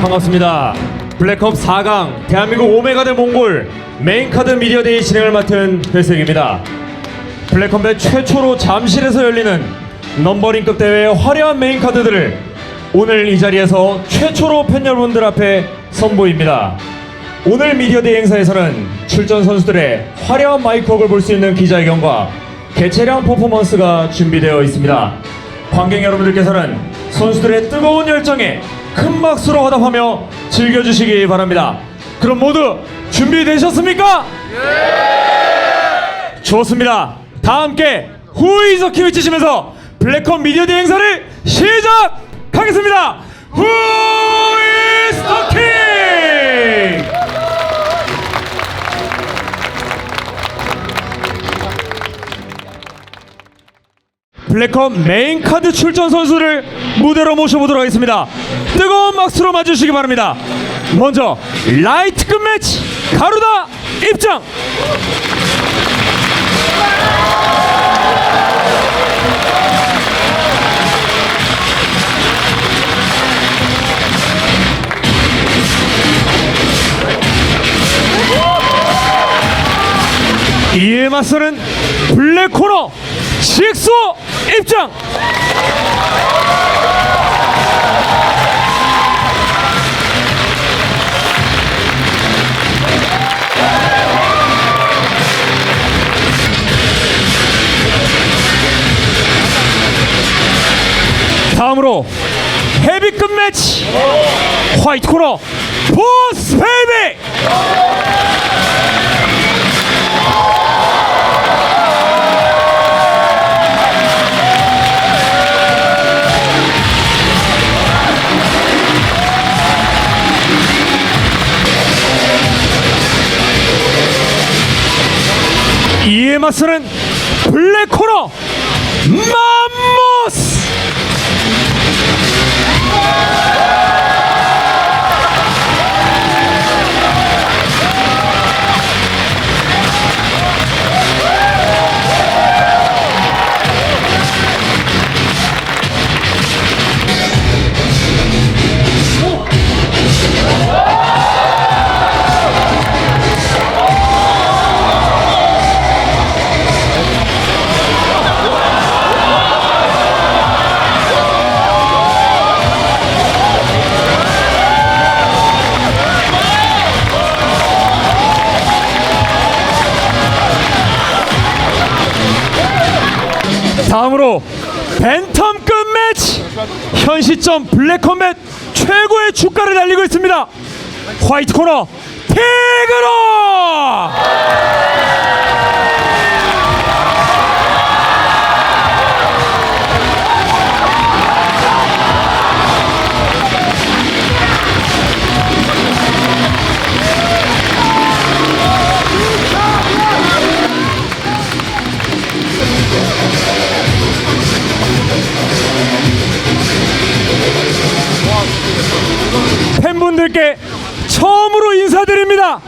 반갑습니다. 블랙컵 4강 대한민국 오메가 대 몽골 메인카드 미디어데이 진행을 맡은 회색입니다. 블랙컴뱃 최초로 잠실에서 열리는 넘버링급 대회의 화려한 메인카드들을 오늘 이 자리에서 최초로 팬 여러분들 앞에 선보입니다. 오늘 미디어데이 행사에서는 출전 선수들의 화려한 마이크웍을 볼 수 있는 기자회견과 개체량 퍼포먼스가 준비되어 있습니다. 관객 여러분들께서는 선수들의 뜨거운 열정에 큰 박수로 화답하며 즐겨주시기 바랍니다. 그럼 모두 준비되셨습니까? 예! 좋습니다. 다 함께 Who is the King 외치시면서 블랙컴 미디어데이 행사를 시작하겠습니다. Who is the King? 블랙컴 메인 카드 출전 선수를 무대로 모셔보도록 하겠습니다. 뜨거운 박수로 맞으시기 바랍니다. 먼저 라이트급 매치 가루다 입장. 이에 맞서는 블랙코너 직소 입장. 다음으로 헤비급 매치 화이트 코너 보스 베이비. 이에 맞서는 블랙 코너 맘모스. 다음으로 벤텀급 매치 현 시점 블랙컴뱃 최고의 주가를 달리고 있습니다. 화이트 코너 티그로. 팬분들께 처음으로 인사드립니다.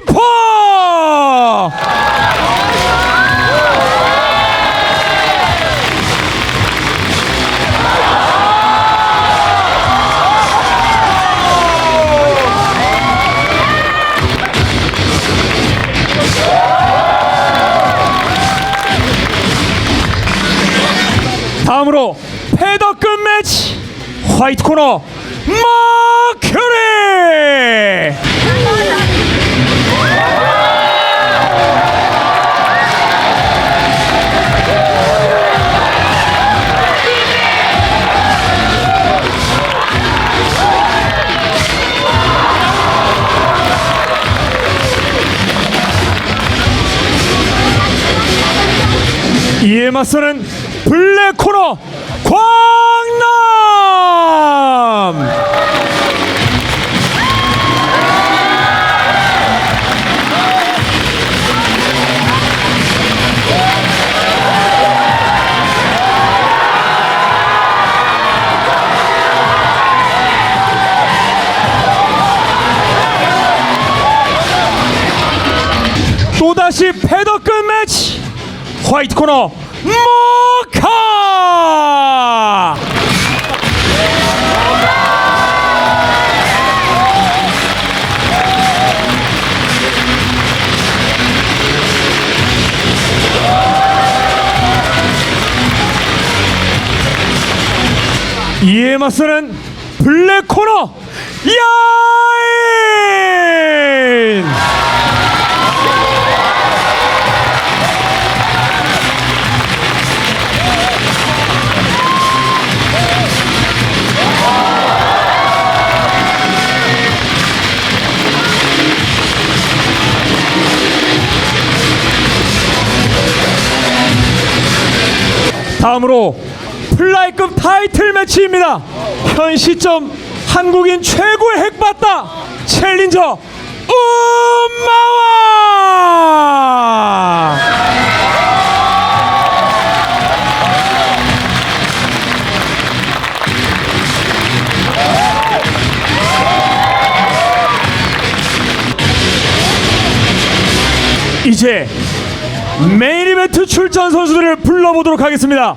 하이퍼! 다음으로 패더급 매치 화이트 코너 머큐리. 이에 맞서는 블랙 코너 광남. 또다시 패더급 매치 화이트 코너 모카. 이에 맞서는 블랙 코너 야인. 다음으로 플라이급 타이틀 매치입니다. 현 시점 한국인 최고의 핵받다 챌린저 음마와. 이제 메인 이벤트 출전 선수들을 불러보도록 하겠습니다.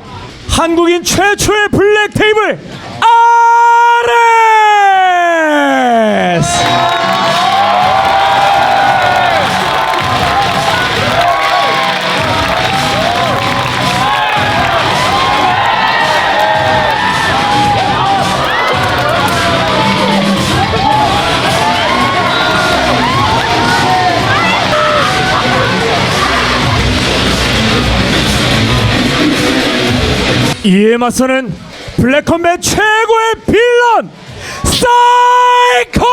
한국인 최초의 블랙 테이블 아레스. 이에 맞서는 블랙컴뱃 최고의 빌런 사이코.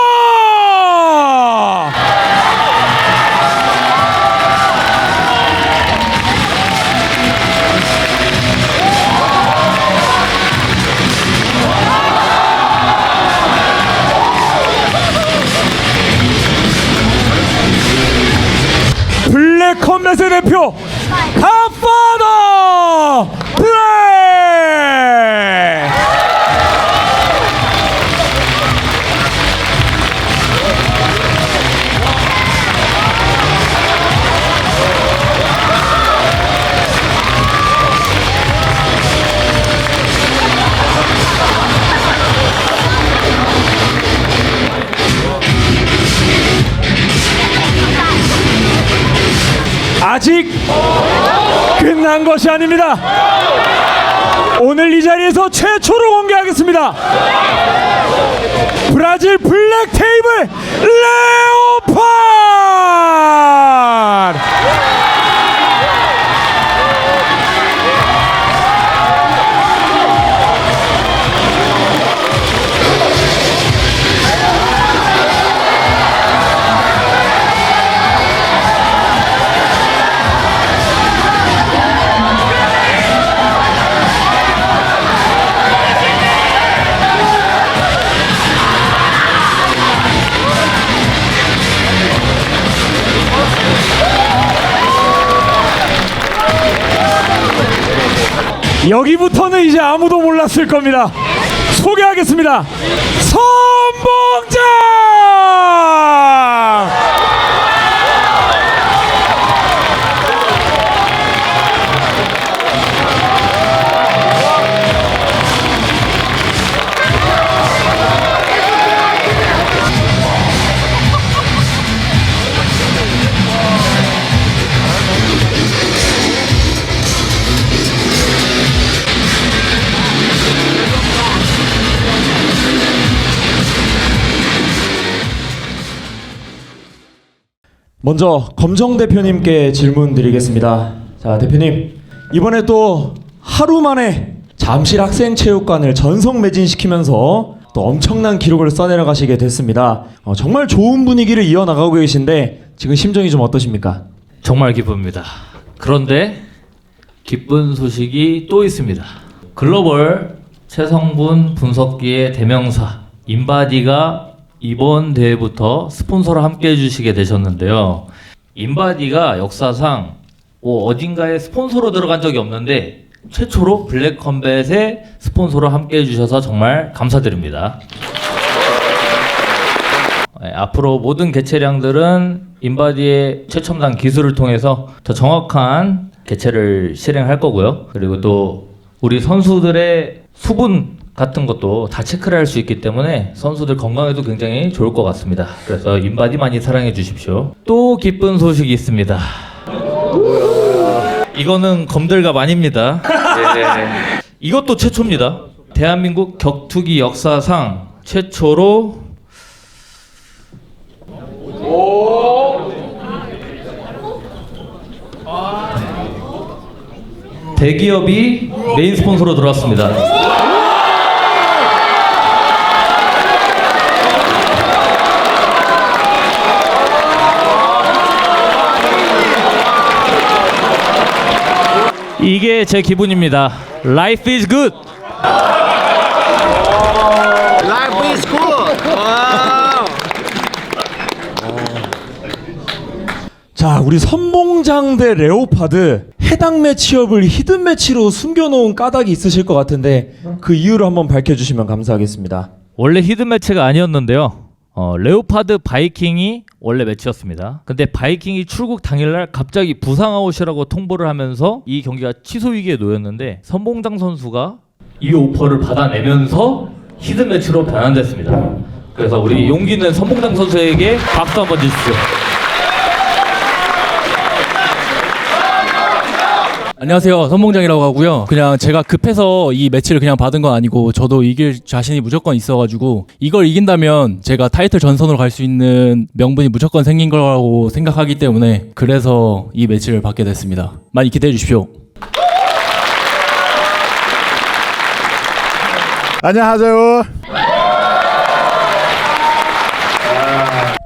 블랙컴뱃의 대표 갓파더 블랙. 아직 끝난 것이 아닙니다. 오늘 이 자리에서 최초로 공개하겠습니다. 브라질 블랙 테이블 레오파드. 여기부터는 이제 아무도 몰랐을 겁니다. 소개하겠습니다. 선봉장. 먼저 검정 대표님께 질문 드리겠습니다. 자, 대표님, 이번에 또 하루 만에 잠실 학생체육관을 전성 매진시키면서 또 엄청난 기록을 써내려 가시게 됐습니다. 정말 좋은 분위기를 이어나가고 계신데 지금 심정이 좀 어떠십니까? 정말 기쁩니다. 그런데 기쁜 소식이 또 있습니다. 글로벌 체성분 분석기의 대명사 인바디가 이번 대회부터 스폰서로 함께 해주시게 되셨는데요. 인바디가 역사상 어딘가에 스폰서로 들어간 적이 없는데 최초로 블랙컴뱃의 스폰서로 함께 해주셔서 정말 감사드립니다. 앞으로 모든 개체량들은 인바디의 최첨단 기술을 통해서 더 정확한 개체를 실행할 거고요. 그리고 또 우리 선수들의 수분 같은 것도 다 체크를 할 수 있기 때문에 선수들 건강에도 굉장히 좋을 것 같습니다. 그래서 인바디 많이 사랑해 주십시오. 또 기쁜 소식이 있습니다. 이거는 검들갑 아닙니다. 네. 이것도 최초입니다. 대한민국 격투기 역사상 최초로 대기업이 메인 스폰서로 들어왔습니다. 이게 제 기분입니다. Life is good. Life is good. 자, 우리 선봉장 대 레오파드 해당 매치업을 히든 매치로 숨겨놓은 까닭이 있으실 것 같은데 그 이유를 한번 밝혀주시면 감사하겠습니다. 원래 히든 매치가 아니었는데요. 레오파드 바이킹이 원래 매치였습니다. 근데 바이킹이 출국 당일날 갑자기 부상 아웃이라고 통보를 하면서 이 경기가 취소 위기에 놓였는데 선봉장 선수가 이 오퍼를 받아내면서 히든 매치로 변환됐습니다. 그래서 우리 용기 있는 선봉장 선수에게 박수 한번 주십시오. 안녕하세요, 선봉장이라고 하고요. 그냥 제가 급해서 이 매치를 그냥 받은 건 아니고 저도 이길 자신이 무조건 있어가지고 이걸 이긴다면 제가 타이틀 전선으로 갈 수 있는 명분이 무조건 생긴 거라고 생각하기 때문에 그래서 이 매치를 받게 됐습니다. 많이 기대해 주십시오. 안녕하세요.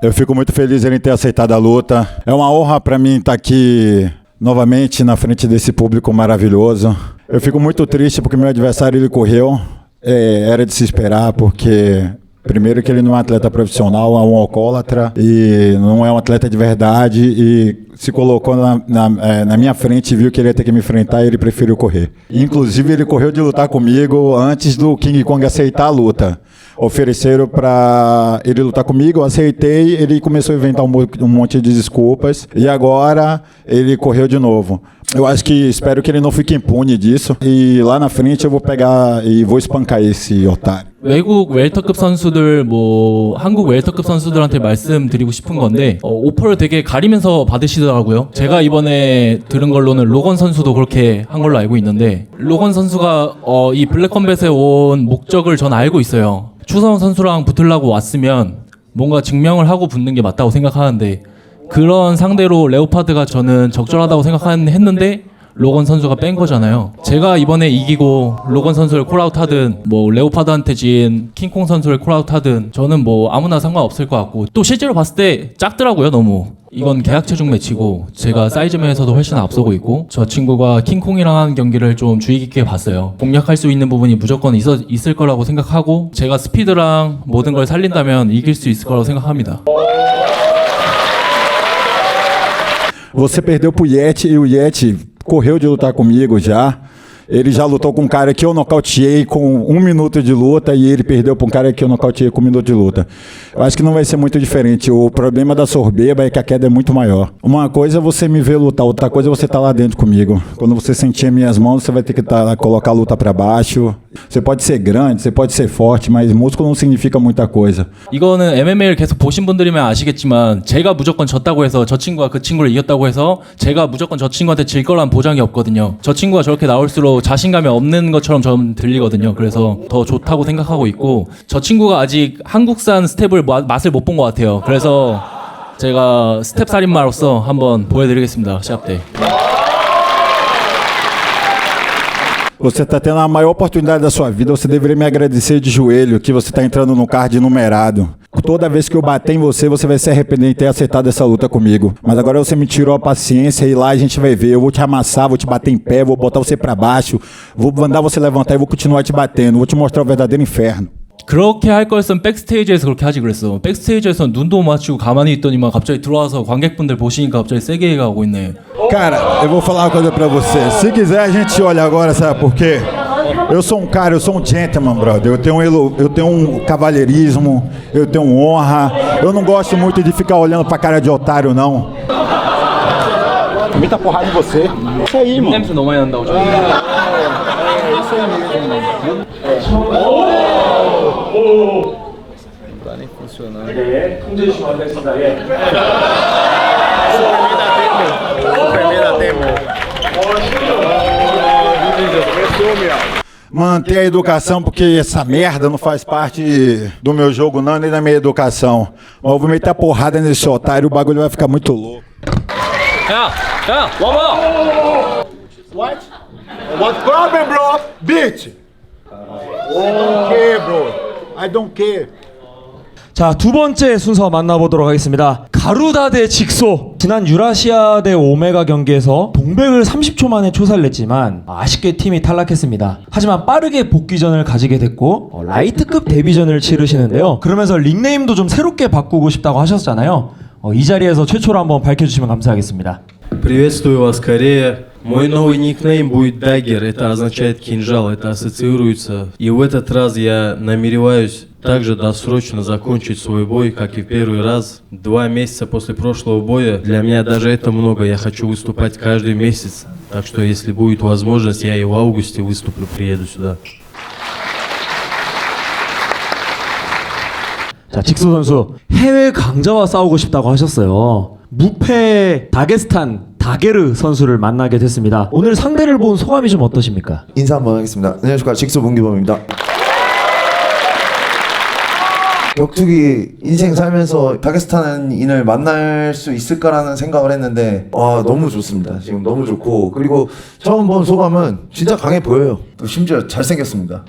Eu fico muito feliz em ter aceitado a luta. É uma honra para mim estar aqui novamente na frente desse público maravilhoso. Eu fico muito triste porque meu adversário ele correu. Era de se esperar porque primeiro que ele não é um atleta profissional, é um alcoólatra e não é um atleta de verdade e se colocou na minha frente e viu que ele ia ter que me enfrentar e ele preferiu correr. Inclusive ele correu de lutar comigo antes do King Kong aceitar a luta. Ofereceram para ele lutar comigo, eu aceitei, ele começou a inventar um monte de desculpas e agora ele correu de novo. Eu acho que espero que ele não fique impune disso e lá na frente eu vou pegar e vou espancar esse otário. 외국 웰터급 선수들 뭐 한국 웰터급 선수들한테 말씀드리고 싶은 건데 오퍼를 되게 가리면서 받으시더라고요. 제가 이번에 들은 걸로는 로건 선수도 그렇게 한 걸로 알고 있는데 로건 선수가 이 블랙컴뱃에 온 목적을 전 알고 있어요. 추성훈 선수랑 붙으려고 왔으면 뭔가 증명을 하고 붙는 게 맞다고 생각하는데 그런 상대로 레오파드가 저는 적절하다고 생각했는데 로건 선수가 뺀 거잖아요. 제가 이번에 이기고 로건 선수를 콜아웃 하든 뭐 레오파드한테 진 킹콩 선수를 콜아웃 하든 저는 뭐 아무나 상관없을 것 같고 또 실제로 봤을 때 작더라고요. 너무 이건 계약 체중 매치고 제가 사이즈면에서도 훨씬 앞서고 있고 저 친구가 킹콩이랑 하는 경기를 좀 주의 깊게 봤어요. 공략할 수 있는 부분이 무조건 있을 거라고 생각하고 제가 스피드랑 모든 걸 살린다면 이길 수 있을 거라고 생각합니다. Você perdeu pro Yeti e o Yeti correu de lutar comigo já. Ele já lutou com um cara que eu nocauteei com 1 minuto de luta e ele perdeu para um cara que eu nocauteei com 1 minuto de luta. Eu acho que não vai ser muito diferente. O problema da sorbeba é que a queda é muito maior. Uma coisa é você me ver lutar, outra coisa é você estar lá dentro comigo. Quando você sentir minhas mãos, você vai ter que colocar a luta para baixo. Você pode ser grande, você pode ser forte, mas músculo não significa muita coisa. 이거는 MMA를 계속 보신 분들이면 아시겠지만 제가 무조건 졌다고 해서 저 친구가 그 친구를 이겼다고 해서 제가 무조건 저 친구한테 질 거란 보장이 없거든요. 저 친구가 저렇게 나올수록 자신감이 없는 것처럼 좀 들리거든요. 그래서 더 좋다고 생각하고 있고 저 친구가 아직 한국산 스텝을 맛을 못 본 것 같아요. 그래서 제가 스텝 살인마로서 한번 보여드리겠습니다. 시합 때. Você está tendo a maior oportunidade da sua vida, você deveria me agradecer de joelho que você está entrando no card numerado. Toda vez que eu bater em você, você vai se arrepender de ter aceitado essa luta comigo. Mas agora você me tirou a paciência e lá a gente vai ver. Eu vou te amassar, vou te bater em pé, vou botar você pra baixo, vou mandar você levantar e vou continuar te batendo. Vou te mostrar o verdadeiro inferno. 그렇게 할 거였으면 백스테이지에서 그렇게 하지 그랬어. 백스테이지에서 눈도 못 맞추고 가만히 있더니만 갑자기 들어와서 관객분들 보시니까 갑자기 세게 가고 있네. Cara, eu vou falar uma coisa pra você. Se quiser a gente olha agora, sabe por quê? Eu sou um cara, eu sou um gentleman, brother. Eu tenho um cavalheirismo, eu tenho honra. Eu não gosto muito de ficar olhando pra cara de otário, não. Muita porrada em você. Isso aí, mano. 냄새 너무 많이 난다고 저기. Isso aí mesmo. Tá nem funcionando. Primeira demo. manter a educação, porque essa merda não faz parte do meu jogo não, nem da minha educação. Mas eu vou meter a porrada nesse otário, o bagulho vai ficar muito louco. What problem, bro? Bitch! Okay, bro. I don't care. 자, 두 번째 순서 만나보도록 하겠습니다. 가루다 대 직소. 지난 유라시아 대 오메가 경기에서 동백을 30초 만에 초살냈지만 아쉽게 팀이 탈락했습니다. 하지만 빠르게 복귀전을 가지게 됐고 라이트급 데뷔전을 치르시는데요. 그러면서 닉네임도 좀 새롭게 바꾸고 싶다고 하셨잖아요. 이 자리에서 최초로 한번 밝혀주시면 감사하겠습니다. Приветствую вас, Корея. Мой новый никнейм будет Dagger, это означает кинжал, это ассоциируется. И в этот раз я намереваюсь также досрочно закончить свой бой, как и в первый раз. 2 месяца после прошлого боя, для меня даже это много, я хочу выступать каждый месяц. Так что если будет возможность, я и в августе выступлю, приеду сюда. 자, 직소 선수 해외 강자와 싸우고 싶다고 하셨어요. 무패 다게스탄 다게르 선수를 만나게 됐습니다. 오늘 상대를 본 소감이 좀 어떠십니까? 인사 한번 하겠습니다. 안녕하십니까, 직소 문기범입니다. 격투기 인생 살면서 다게스탄인을 만날 수 있을까라는 생각을 했는데 너무 좋습니다. 지금 너무 좋고, 그리고 처음 본 소감은 진짜 강해 보여요. 또 심지어 잘생겼습니다.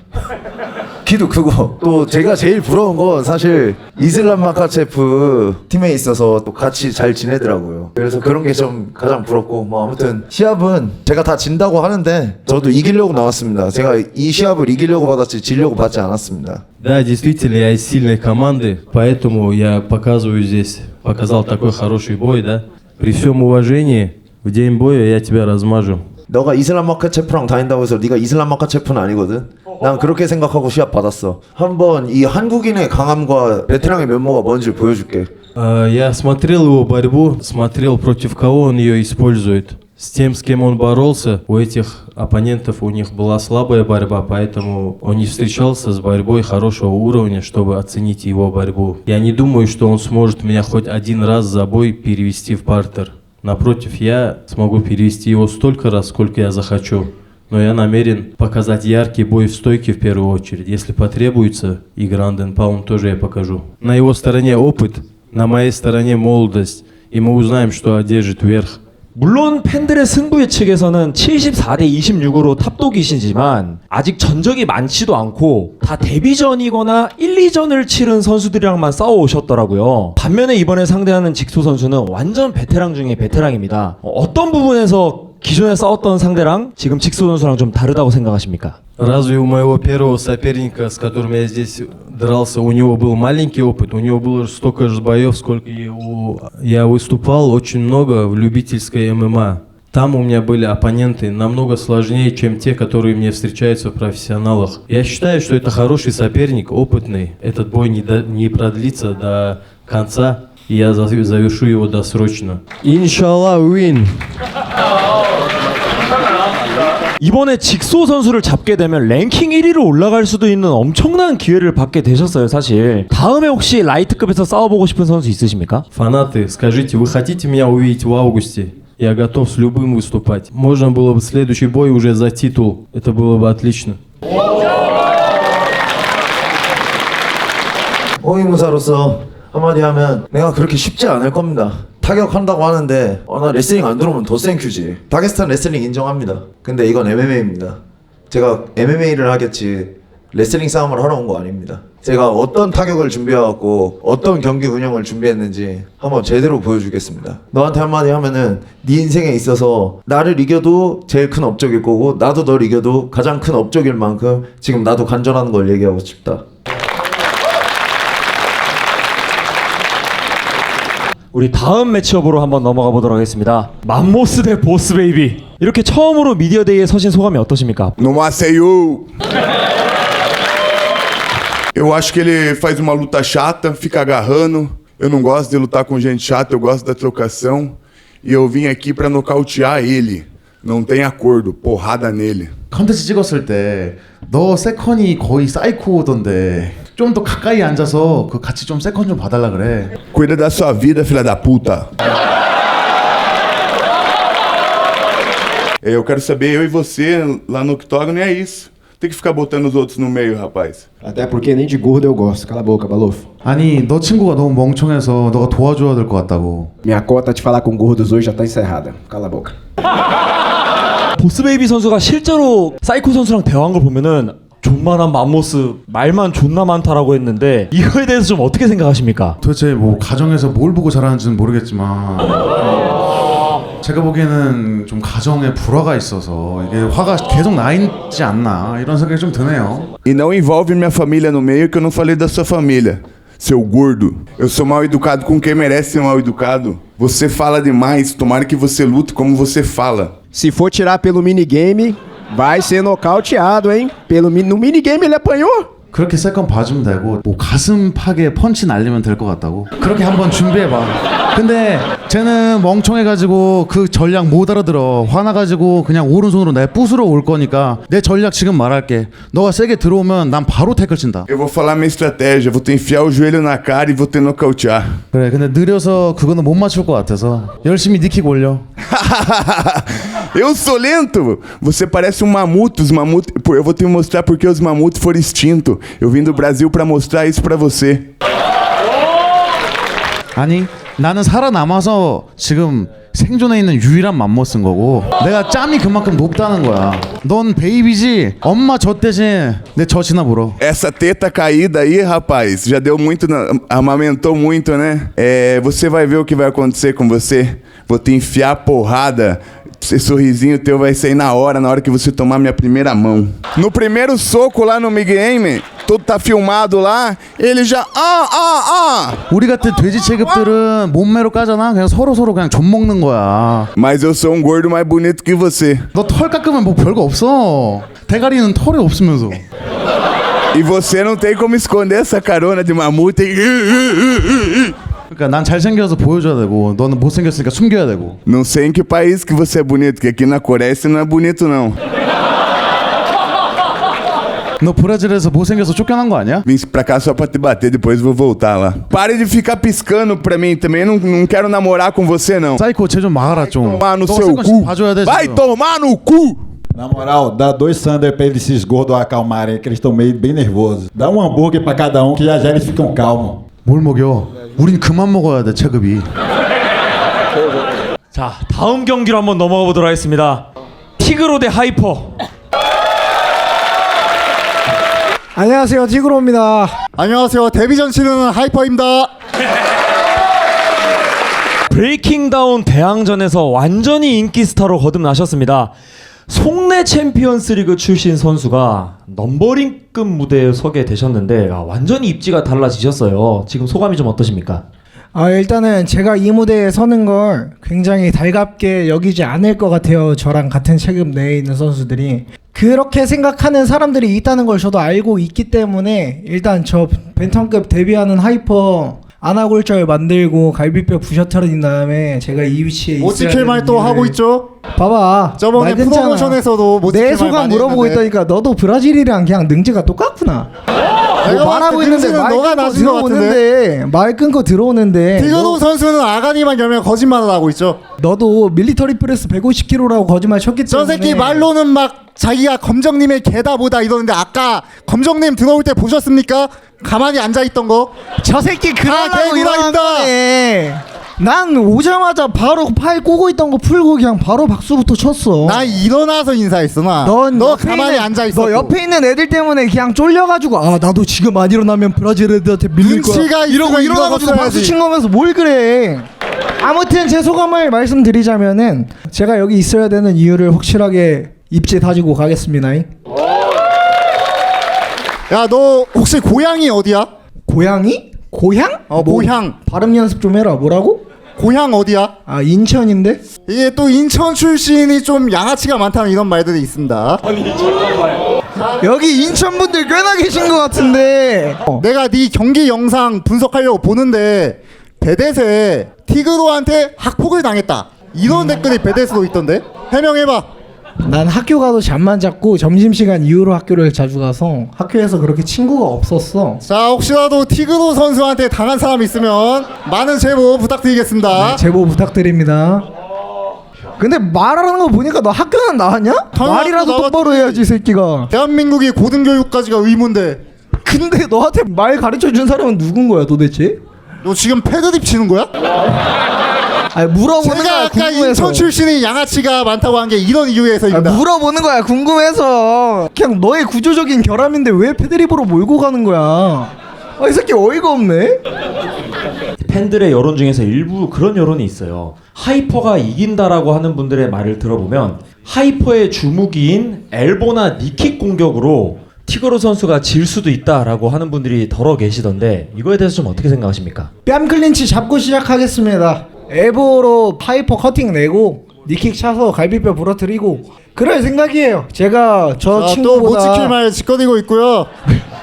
키도 크고, 또 제가 제일 부러운 건 사실 이슬람 마카체프 팀에 있어서 또 같이 잘 지내더라고요. 그래서 그런 게 좀 가장 부럽고, 아무튼 시합은 제가 다 진다고 하는데 저도 이기려고 나왔습니다. 제가 이 시합을 이기려고 받았지 지려고 받지 않았습니다. Да, действительно, я из сильной команды, поэтому я показал такой хороший бой, да. При всем уважении, в день боя я тебя размажу. 너가 이슬람 마카체프랑 다닌다고 해서 네가 이슬람 마카체프는 아니거든. 난 그렇게 생각하고 시합 받았어. 한번 이 한국인의 강함과 베테랑의 면모가 뭔지 보여줄게. Я смотрел его борьбу, смотрел, против кого он ее использует. С тем, с кем он боролся, у этих оппонентов у них была слабая борьба, поэтому он не встречался с борьбой хорошего уровня, чтобы оценить его борьбу. Я не думаю, что он сможет меня хоть один раз за бой перевести в партер. Напротив, я смогу перевести его столько раз, сколько я захочу. Но я намерен показать яркий бой в стойке в первую очередь. Если потребуется, и Ground and Pound тоже я покажу. На его стороне опыт, на моей стороне молодость, и мы узнаем, что одержит верх. 물론 팬들의 승부 예측에서는 74대 26으로 탑독이시지만 아직 전적이 많지도 않고 다 데뷔전이거나 1, 2전을 치른 선수들이랑만 싸워오셨더라고요. 반면에 이번에 상대하는 직소 선수는 완전 베테랑 중에 베테랑입니다. 어떤 부분에서 기존에 싸웠던 상대랑 지금 직소 선수랑 좀 다르다고 생각하십니까? Разве у моего первого соперника, с которым я здесь дрался, у него был маленький опыт? У него было столько же боев, сколько я выступал, очень много в любительской ММА. Там у меня были оппоненты намного сложнее, чем те, которые мне встречаются в профессионалах. Я считаю, что это хороший соперник, опытный. Этот бой не продлится до конца, и я завершу его досрочно. Иншаллах, win! 이번에 직소 선수를 잡게 되면 랭킹 1위로 올라갈 수도 있는 엄청난 기회를 받게 되셨어요, 사실. 다음에 혹시 라이트급에서 싸워보고 싶은 선수 있으십니까? Фанаты, скажите, вы хотите меня увидеть в августе? Я готов с любым выступать. Можно было бы следующий бой уже за титул. Это было бы отлично. 호위무사로서 한마디 하면 내가 그렇게 쉽지 않을 겁니다. 타격한다고 하는데 나 레슬링 안 들어오면 더 땡큐지. 다게스탄 레슬링 인정합니다. 근데 이건 MMA입니다. 제가 MMA를 하겠지 레슬링 싸움을 하러 온 거 아닙니다. 제가 어떤 타격을 준비해왔고 어떤 경기 운영을 준비했는지 한번 제대로 보여주겠습니다. 너한테 한마디 하면은 네 인생에 있어서 나를 이겨도 제일 큰 업적일 거고 나도 널 이겨도 가장 큰 업적일 만큼 지금 나도 간절한 걸 얘기하고 싶다. 우리 다음 매치업으로 한번 넘어가 보도록 하겠습니다. 맘모스 대 보스 베이비. 이렇게 처음으로 미디어 데이에 서신 소감이 어떠십니까? No Maceió. Eu acho que ele faz uma luta chata, fica agarrando. Eu não gosto de lutar com gente chata, eu gosto da trocação. E eu vim aqui pra nocautear ele. Não tem acordo, porrada nele. 컨텐츠 찍었을 때 너 세컨이 거의 사이코던데 좀 더 가까이 앉아서 그 같이 좀 세컨 좀 봐달라 그래. Cuida da sua vida, filha da puta. Eu quero saber, eu e você lá no octógono é isso. Tem que ficar botando os outros no meio, rapaz. Até porque nem de gordo eu gosto. Cala a boca, Balofo. 아니 너 친구가 너무 멍청해서 너가 도와줘야 될 것 같다고. Minha cota de falar com gordos hoje já tá encerrada. Cala a boca. 보스베이비 선수가 실제로 사이코 선수랑 대화한 걸 보면은 존만한 맘모스 말만 존나 많다라고 했는데 이거에 대해서 좀 어떻게 생각하십니까? 도대체 뭐 가정에서 뭘 보고 자라는지는 모르겠지만 제가 보기에는 좀 가정에 불화가 있어서 이게 화가 계속 나 있지 않나 이런 생각이 좀 드네요. E não envolve minha família no meio, que eu não falei da sua família. Seu gordo. Eu sou mal educado com quem merece ser mal educado. Você fala demais, tomara que você lute como você fala. Se for tirar pelo minigame, vai ser nocauteado, hein? No minigame ele apanhou. 그렇게 세컨 봐주면 되고 뭐 가슴 파괴 펀치 날리면 될 것 같다고 그렇게 한번 준비해봐. 근데 쟤는 멍청해가지고 그 전략 못 알아들어. 화나가지고 그냥 오른손으로 내 부수러 올 거니까 내 전략 지금 말할게. 너가 세게 들어오면 난 바로 태클 친다. Eu vou falar minha estratégia, vou te enfiar o joelho na cara e vou te nocautear. 그래 근데 느려서 그거는 못 맞출 것 같아서 열심히 니킥 올려. Eu sou lento? Você parece um mamuto. Os mamutos. Eu vou te mostrar porque os mamutos foram extintos. Eu vim do Brasil pra mostrar isso pra você. 아니 나는 살아남아서 지금 생존해 있는 유일한 맘모스인 거고 내가 짬이 그만큼 높다는 거야. 넌 베이비지? 엄마 젖 대신 내 젖이나 물어. Essa teta caída aí, rapaz, já deu muito, amamentou muito, né? Você vai ver o que vai acontecer com você. Vou te enfiar porrada. Esse sorrisinho teu vai sair na hora que você tomar minha primeira mão. No primeiro soco lá no mid-game, tudo tá filmado lá, ele já 우리 같은 돼지 체급들은 몸매로 까잖아. 그냥 서로 그냥 좀 먹는 거야. Mas eu sou um gordo mais bonito que você. 너 털 깎으면 뭐 별거 없어. 대가리는 털이 없으면서. E você não tem como esconder essa carona de mamute. 그러니까 난 잘생겨서 보여줘야 되고 너는 못생겼으니까 숨겨야 되고. Não sei em que país que você é bonito, que aqui na Coreia você não é bonito não. 너 브라질에서 못생겨서 쫓겨난 거 아니야? Vim pra cá só pra te bater, depois vou voltar lá. Pare de ficar piscando pra mim também, não quero namorar com você não. 사이코 쟤 좀 막아라 좀. Tomar no 너가 seu 세컨씩 cu. 봐줘야 돼. Vai 지금. tomar no cu! Na moral, dá 2 Thunder pra eles esses gordos acalmarem, que eles estão meio bem nervosos. Dá um hambúrguer pra cada um que já eles ficam calmos. 뭘 먹여? 우린 그만 먹어야 돼 체급이. 자, 다음 경기로 한번 넘어가 보도록 하겠습니다. 티그로 대 하이퍼. 안녕하세요, 티그로입니다. 안녕하세요. 데뷔전 치르는 하이퍼입니다. 브레이킹 다운 대항전에서 완전히 인기 스타로 거듭나셨습니다. 송내 챔피언스 리그 출신 선수가 넘버링급 무대에 서게 되셨는데 완전히 입지가 달라지셨어요. 지금 소감이 좀 어떠십니까? 일단은 제가 이 무대에 서는 걸 굉장히 달갑게 여기지 않을 것 같아요. 저랑 같은 체급 내에 있는 선수들이. 그렇게 생각하는 사람들이 있다는 걸 저도 알고 있기 때문에 일단 저 벤턴급 데뷔하는 하이퍼 아나골절 만들고 갈비뼈 부셔뜨린 다음에 제가 이 위치에 있어야 되는 말 또 하고 있죠? 봐봐, 저번에 프로모션에서도 내 소감 물어보고 있다니까. 너도 브라질이랑 그냥 능지가 똑같구나. 뭐 말하고 있는데 말 끊고 들어오는데 티그로 선수는 아가니만 열면 거짓말을 하고 있죠. 너도 밀리터리 프레스 150kg라고 거짓말 쳤기 때문에. 저 새끼 말로는 막 자기가 검정님의 개다 보다 이러는데 아까 검정님 들어올 때 보셨습니까? 가만히 앉아있던 거. 저 새끼 그러려고 일어난 거네. 난 오자마자 바로 팔 꼬고 있던 거 풀고 그냥 바로 박수부터 쳤어. 나 일어나서 인사했어. 너 가만히 앉아있어. 너 옆에 있는 애들 때문에 그냥 쫄려가지고 나도 지금 안 일어나면 브라질 애들한테 밀릴 거야 이러고 일어나가지고 박수 친 거면서 뭘 그래. 아무튼 제 소감을 말씀드리자면은 제가 여기 있어야 되는 이유를 확실하게 입지 다지고 가겠습니다. 야, 너 혹시 고향이 어디야? 고향이? 고향? 고향. 발음 연습 좀 해라. 뭐라고? 고향 어디야? 인천인데? 이게 또 인천 출신이 좀 양아치가 많다는 이런 말들이 있습니다. 여기 인천 분들 꽤나 계신 것 같은데. 내가 네 경기 영상 분석하려고 보는데 베데스에 티그로한테 학폭을 당했다 이런 댓글이 베데스로 있던데 해명해봐. 난 학교 가도 잠만 잤고 점심시간 이후로 학교를 자주 가서 학교에서 그렇게 친구가 없었어. 자, 혹시라도 티그로 선수한테 당한 사람 있으면 많은 제보 부탁드리겠습니다. 네, 제보 부탁드립니다. 근데 말하는 거 보니까 너 학교는 나왔냐? 말이라도 똑바로 해야지 이 새끼가. 대한민국의 고등교육까지가 의무인데 근데 너한테 말 가르쳐준 사람은 누군 거야 도대체? 너 지금 패드립 치는 거야? 아니 물어보는 제가 거야 아까 궁금해서. 인천 출신의 양아치가 많다고 한 게 이런 이유에서입니다. 물어보는 거야 궁금해서. 그냥 너의 구조적인 결함인데 왜 패드립으로 몰고 가는 거야? 이 새끼 어이가 없네. 팬들의 여론 중에서 일부 그런 여론이 있어요. 하이퍼가 이긴다라고 하는 분들의 말을 들어보면 하이퍼의 주무기인 엘보나 니킥 공격으로 티그로 선수가 질 수도 있다라고 하는 분들이 더러 계시던데 이거에 대해서 좀 어떻게 생각하십니까? 뺨 클린치 잡고 시작하겠습니다. 엘보로 하이퍼 커팅 내고 니킥 차서 갈비뼈 부러뜨리고 그럴 생각이에요. 제가 저 친구보다 또못 지킬 말 짓거리고 있고요.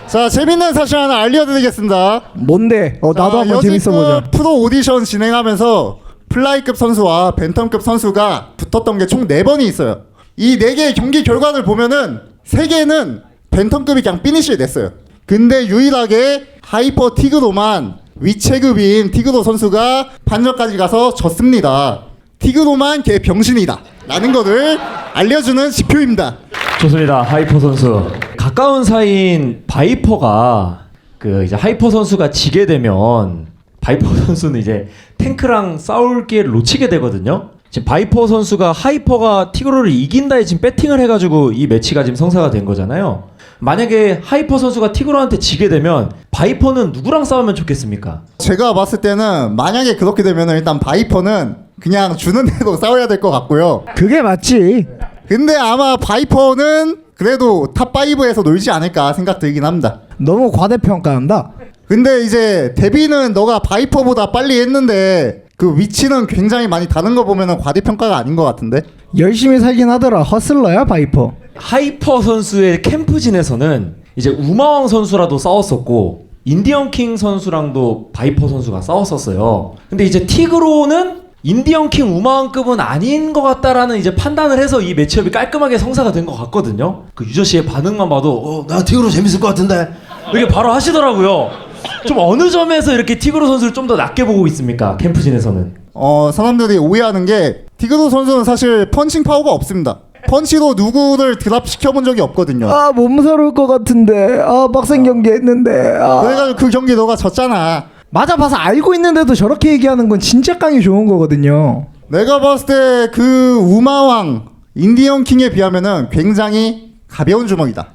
자, 재밌는 사실 하나 알려드리겠습니다. 뭔데? 나도 한번 재밌어 보자. 프로 오디션 진행하면서 플라이급 선수와 벤텀급 선수가 붙었던 게 총 4번이 있어요. 이 4개의 경기 결과를 보면은 3개는 벤텀급이 그냥 피니시를 냈어요. 근데 유일하게 하이퍼 티그로만 위체급인 티그로 선수가 판정까지 가서 졌습니다. 티그로만 걔 병신이다 라는 거를 알려주는 지표입니다. 좋습니다. 하이퍼 선수. 가까운 사이인 바이퍼가 그 이제 하이퍼 선수가 지게 되면 바이퍼 선수는 이제 탱크랑 싸울 기회를 놓치게 되거든요. 지금 바이퍼 선수가 하이퍼가 티그로를 이긴다에 지금 배팅을 해가지고 이 매치가 지금 성사가 된 거잖아요. 만약에 하이퍼 선수가 티그로한테 지게 되면 바이퍼는 누구랑 싸우면 좋겠습니까? 제가 봤을 때는 만약에 그렇게 되면 일단 바이퍼는 그냥 주는 대로 싸워야 될 것 같고요. 그게 맞지. 근데 아마 바이퍼는 그래도 탑5에서 놀지 않을까 생각 들긴 합니다. 너무 과대평가한다. 근데 이제 데뷔는 너가 바이퍼보다 빨리 했는데 그 위치는 굉장히 많이 다른 거 보면은 과대평가가 아닌 것 같은데? 열심히 살긴 하더라. 허슬러야 바이퍼. 하이퍼 선수의 캠프진에서는 이제 우마왕 선수라도 싸웠었고 인디언 킹 선수랑도 바이퍼 선수가 싸웠었어요. 근데 이제 티그로는 인디언 킹 우마왕급은 아닌 것 같다라는 이제 판단을 해서 이 매치업이 깔끔하게 성사가 된 것 같거든요. 그 유저 씨의 반응만 봐도 나 티그로 재밌을 것 같은데 이렇게 바로 하시더라고요. 좀 어느 점에서 이렇게 티그로 선수를 좀 더 낮게 보고 있습니까? 캠프진에서는. 사람들이 오해하는 게 티그로 선수는 사실 펀칭 파워가 없습니다. 펀치로 누구를 드랍 시켜본 적이 없거든요. 몸살올 것 같은데. 빡센 경기 했는데. 그래가지고 그 경기 너가 졌잖아. 맞아봐서 알고 있는데도 저렇게 얘기하는 건 진짜 깡이 좋은 거거든요. 내가 봤을 때 그 우마왕 인디언 킹에 비하면은 굉장히 가벼운 주먹이다.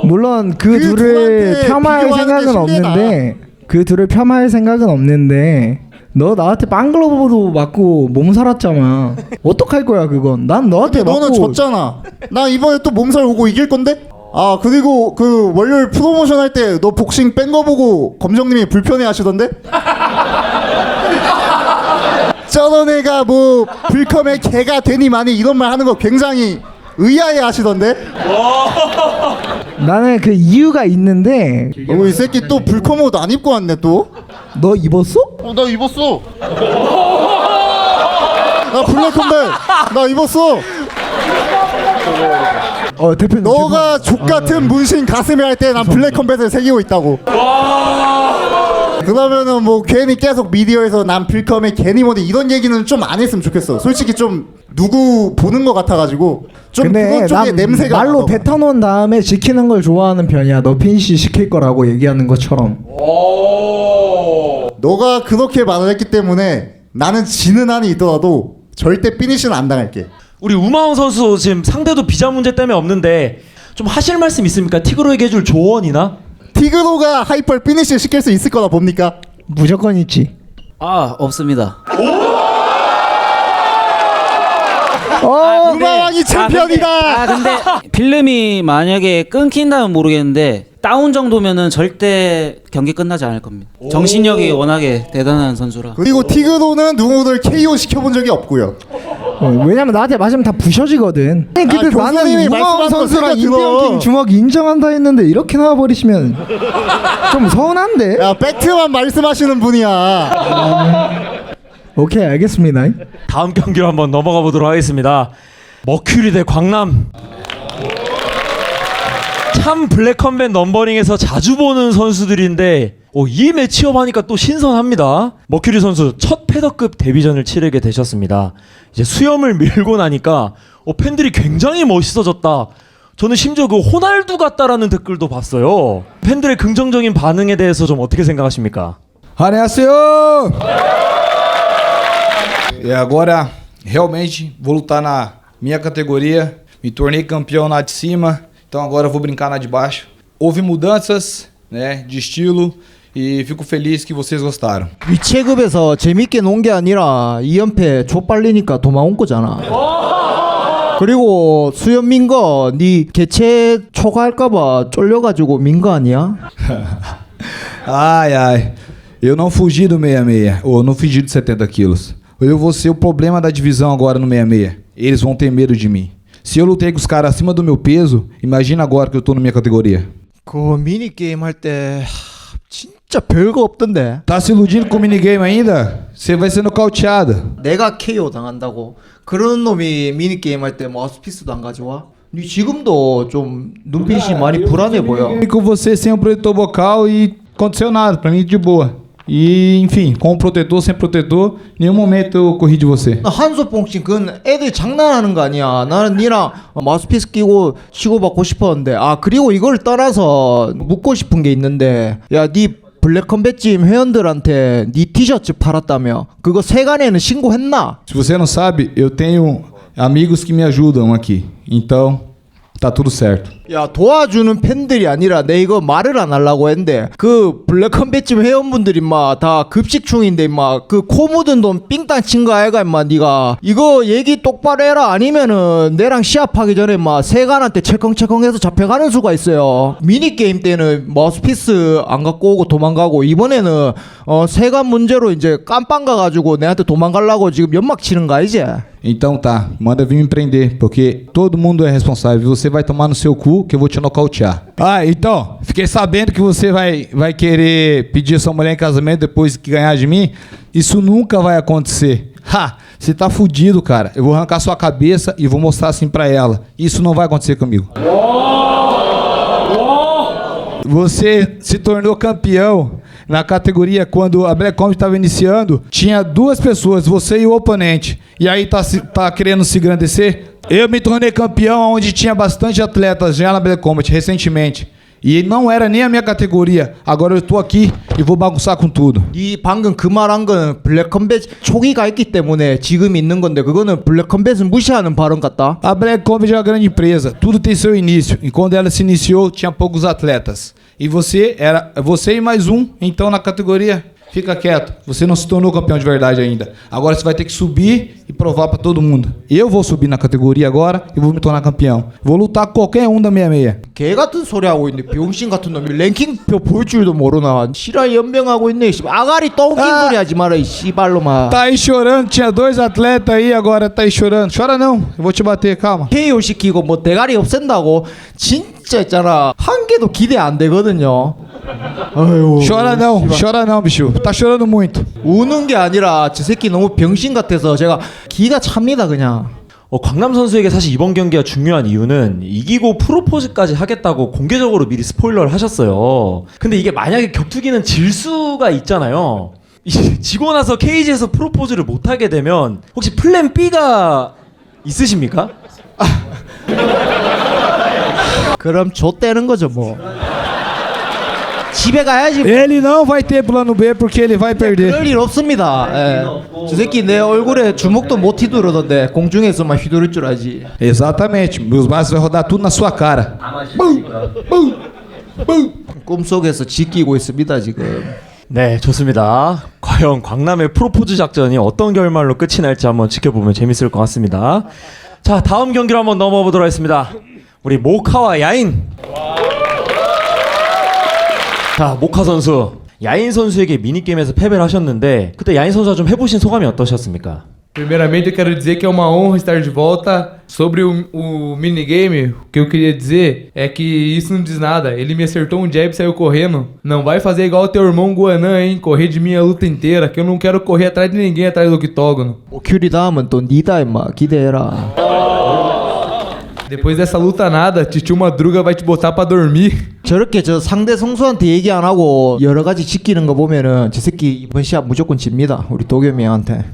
물론 그 둘을 폄하할 생각은 없는데 너 나한테 빵글러브도 맞고 몸살았잖아. 어떡할 거야 그건. 난 너한테 맞고. 너는 졌잖아. 나 이번에 또 몸살 오고 이길 건데? 그리고 그 월요일 프로모션 할 때 너 복싱 뺀 거 보고 검정님이 불편해 하시던데? 저런 애가 뭐 불컴의 개가 되니 마니 이런 말 하는 거 굉장히 의아해 하시던데? 나는 그 이유가 있는데. 이 새끼 또 불컴 옷 안 입고 왔네 또? 너 입었어? 나 입었어. 나 블랙컴백 나 입었어. 대표님. 너가 족같은 문신 가슴에 할 때 난 블랙컴뱃을 새기고 있다고. 그러면은 뭐 괜히 계속 미디어에서 난 불컴에 괜히 뭐지 이런 얘기는 좀 안 했으면 좋겠어. 솔직히 좀 누구 보는 것 같아가지고 좀 근데 그것 쪽에 냄새가 말로 나, 뱉어놓은 다음에 지키는 걸 좋아하는 편이야. 너 피니시 시킬 거라고 얘기하는 것처럼. 너가 그렇게 말을 했기 때문에 나는 지는 한이 있더라도 절대 피니시는 안 당할게. 우리 우마왕 선수 지금 상대도 비자 문제 때문에 없는데 좀 하실 말씀 있습니까? 티그로에게 해줄 조언이나? 티그로가 하이퍼 피니시 시킬 수 있을 거라 봅니까? 무조건 있지. 없습니다. 우마왕이 챔피언이다. 근데 필름이 만약에 끊긴다면 모르겠는데 다운 정도면은 절대 경기 끝나지 않을 겁니다. 정신력이 워낙에 대단한 선수라. 그리고 티그로는 누구를 KO 시켜본 적이 없고요. 왜냐면 나한테 맞으면 다 부셔지거든. 아니 근데 나는 우마왕 선수랑 인디언 주먹 인정한다 했는데 이렇게 나와버리시면 좀 서운한데? 야 팩트만 말씀하시는 분이야. 오케이 알겠습니다. 다음 경기로 한번 넘어가 보도록 하겠습니다. 머큐리 대 광남. 참 블랙컴뱃 넘버링에서 자주 보는 선수들인데 이 매치업 하니까 또 신선합니다. 머큐리 선수 첫 패더급 데뷔전을 치르게 되셨습니다. 이제 수염을 밀고 나니까 팬들이 굉장히 멋있어졌다. 저는 심지어 그 호날두 같다라는 댓글도 봤어요. 팬들의 긍정적인 반응에 대해서 좀 어떻게 생각하십니까? 안녕하세요. E agora, realmente, vou lutar na minha categoria. Me tornei campeão na de cima, então agora eu vou brincar na de baixo. Houve mudanças, né, de estilo e fico feliz que vocês gostaram. 위체급에서 재밌게 논 게 아니라 2연패 족발리니까 도망온 거잖아. 그리고 수염 민거 네 개체 초과할까봐 쫄려가지고 민 거 아니야? Ai, ai. Eu não fugi do 66, ou não fugi de 70 quilos. Eu vou ser o problema da divisão agora no 66. Eles vão ter medo de mim. Se eu lutei com os caras acima do meu peso, imagina agora que eu tô na minha categoria. 그 미니게임 할 때 진짜 별거 없던데. Tá se iludindo com o minigame ainda? Você vai ser nocauteado. 내가 KO 당한다고 그런 놈이 미니게임 할 때 마우스피스도 안 가져와? 니 지금도 좀 눈빛이 많이 불안해 보여. E com você sem o protetor vocal e aconteceu nada, pra mim de boa. E enfim, com o protetor, sem protetor, nenhum momento eu corri de você. 한소뽕씨 그건 애들 장난하는 거 아니야. 나는 니랑 마우스피스 끼고 치고받고 싶었는데. 그리고 이걸 떠나서 묻고 싶은 게 있는데, 야 니 블랙컴뱃짐 회원들한테 니 티셔츠 팔았다며 그거 세간에는 신고했나? Se você não sabe, eu tenho amigos que me ajudam aqui. Então, tá tudo certo. 야 도와주는 팬들이 아니라 내 이거 말을 안 하려고 했는데 그 블랙컴뱃짐 회원분들이 인마 다 급식충인데 인마 그 코 묻은 돈 삥땅 친 거 아이가 인마 니가 이거 얘기 똑바로 해라 아니면은 내랑 시합하기 전에 인마 세간한테 채컹채컹해서 잡혀가는 수가 있어요. 미니게임 때는 마우스피스 안 갖고 오고 도망가고 이번에는 세간 문제로 이제 깜빵 가가지고 내한테 도망가려고 지금 연막 치는 거 이제. Então tá, manda vir me prender, porque todo mundo é responsável. Você vai tomar no seu cu que eu vou te nocautear. Então, fiquei sabendo que você vai querer pedir sua mulher em casamento depois que ganhar de mim. Isso nunca vai acontecer. Você tá fudido, cara. Eu vou arrancar sua cabeça e vou mostrar assim pra ela. Isso não vai acontecer comigo. Você se tornou campeão na categoria quando a Black Combat estava iniciando. Tinha duas pessoas, você e o oponente. E aí tá querendo se engrandecer? Eu me tornei campeão onde tinha bastante atletas já na Black Combat recentemente. E não era nem a minha categoria. Agora eu tô aqui e vou bagunçar com tudo. 이 방금 그 말한 건 블랙컴뱃 초기가 있기 때문에 지금 있는 건데 그거는 블랙컴뱃을 무시하는 발언 같다. A Black Combat é uma grande empresa. Tudo tem seu início. E quando ela se iniciou, tinha poucos atletas. E você e mais um, então na categoria. Fica quieto, você não se tornou campeão de verdade ainda. Agora você vai ter que subir e provar pra todo mundo. Eu vou subir na categoria agora e vou me tornar campeão. Vou lutar com qualquer um da 66. 개 같은 소리 하고 있네. 병신 같은 놈이 랭킹표 볼 줄도 모르나. 실화 연병하고 있네. 아가리 똥낀 소리 하지 마라 이 씨발로마. Tá aí chorando, tinha dois atletas aí, agora tá aí chorando. Chora não, eu vou te bater, calma. KO 시키고 뭐 대가리 없앤다고 진짜 있잖아. 한 개도 기대 안 되거든요. 아유. Chora não, bicho. Tá chorando muito. 우는 게 아니라 저 새끼 너무 병신 같아서 제가 기가 찹니다 그냥. 광남 선수에게 사실 이번 경기가 중요한 이유는 이기고 프로포즈까지 하겠다고 공개적으로 미리 스포일러를 하셨어요. 근데 이게 만약에 격투기는 질 수가 있잖아요. 지고 나서 케이지에서 프로포즈를 못하게 되면 혹시 플랜 B가 있으십니까? 그럼 좆대는 거죠 뭐. 집에 가야지. Ele não vai ter plano B porque ele vai perder. 그럴 일 없습니다. 예. 저 새끼 내 얼굴에 주먹도 못 휘두르던데 공중에서만 휘두를 줄 알지. Exatamente. Meus braços vai rodar tudo na sua cara. 꿈속에서 지키고 있습니다 지금. 네, 좋습니다. 과연 광남의 프로포즈 작전이 어떤 결말로 끝이 날지 한번 지켜보면 재밌을 것 같습니다. 자, 다음 경기로 한번 넘어보도록 하겠습니다. 우리 모카와 야인. 자, 모카 선수, 야인 선수에게 미니게임에서 패배를 하셨는데 그때 야인 선수가 좀 해보신 소감이 어떠셨습니까? Primeiramente eu quero dizer que é uma honra estar de volta. Sobre o minigame, o que eu queria dizer é que isso não diz nada. Ele me acertou um jab e saiu correndo. Não vai fazer igual o teu irmão Guanã, hein? Correr de mim a luta inteira, que eu não quero correr atrás de ninguém atrás do octógono. 큐리 다음은 또 니다 임마 기대해라. Depois dessa luta nada, Titio Madruga vai te botar pra dormir. 저렇게 저 상대 선수한테 얘기 안 하고 여러 가지 지키는 거 보면은 저 새끼 이번 시합 무조건 집니다. 우리 도겸이 형한테.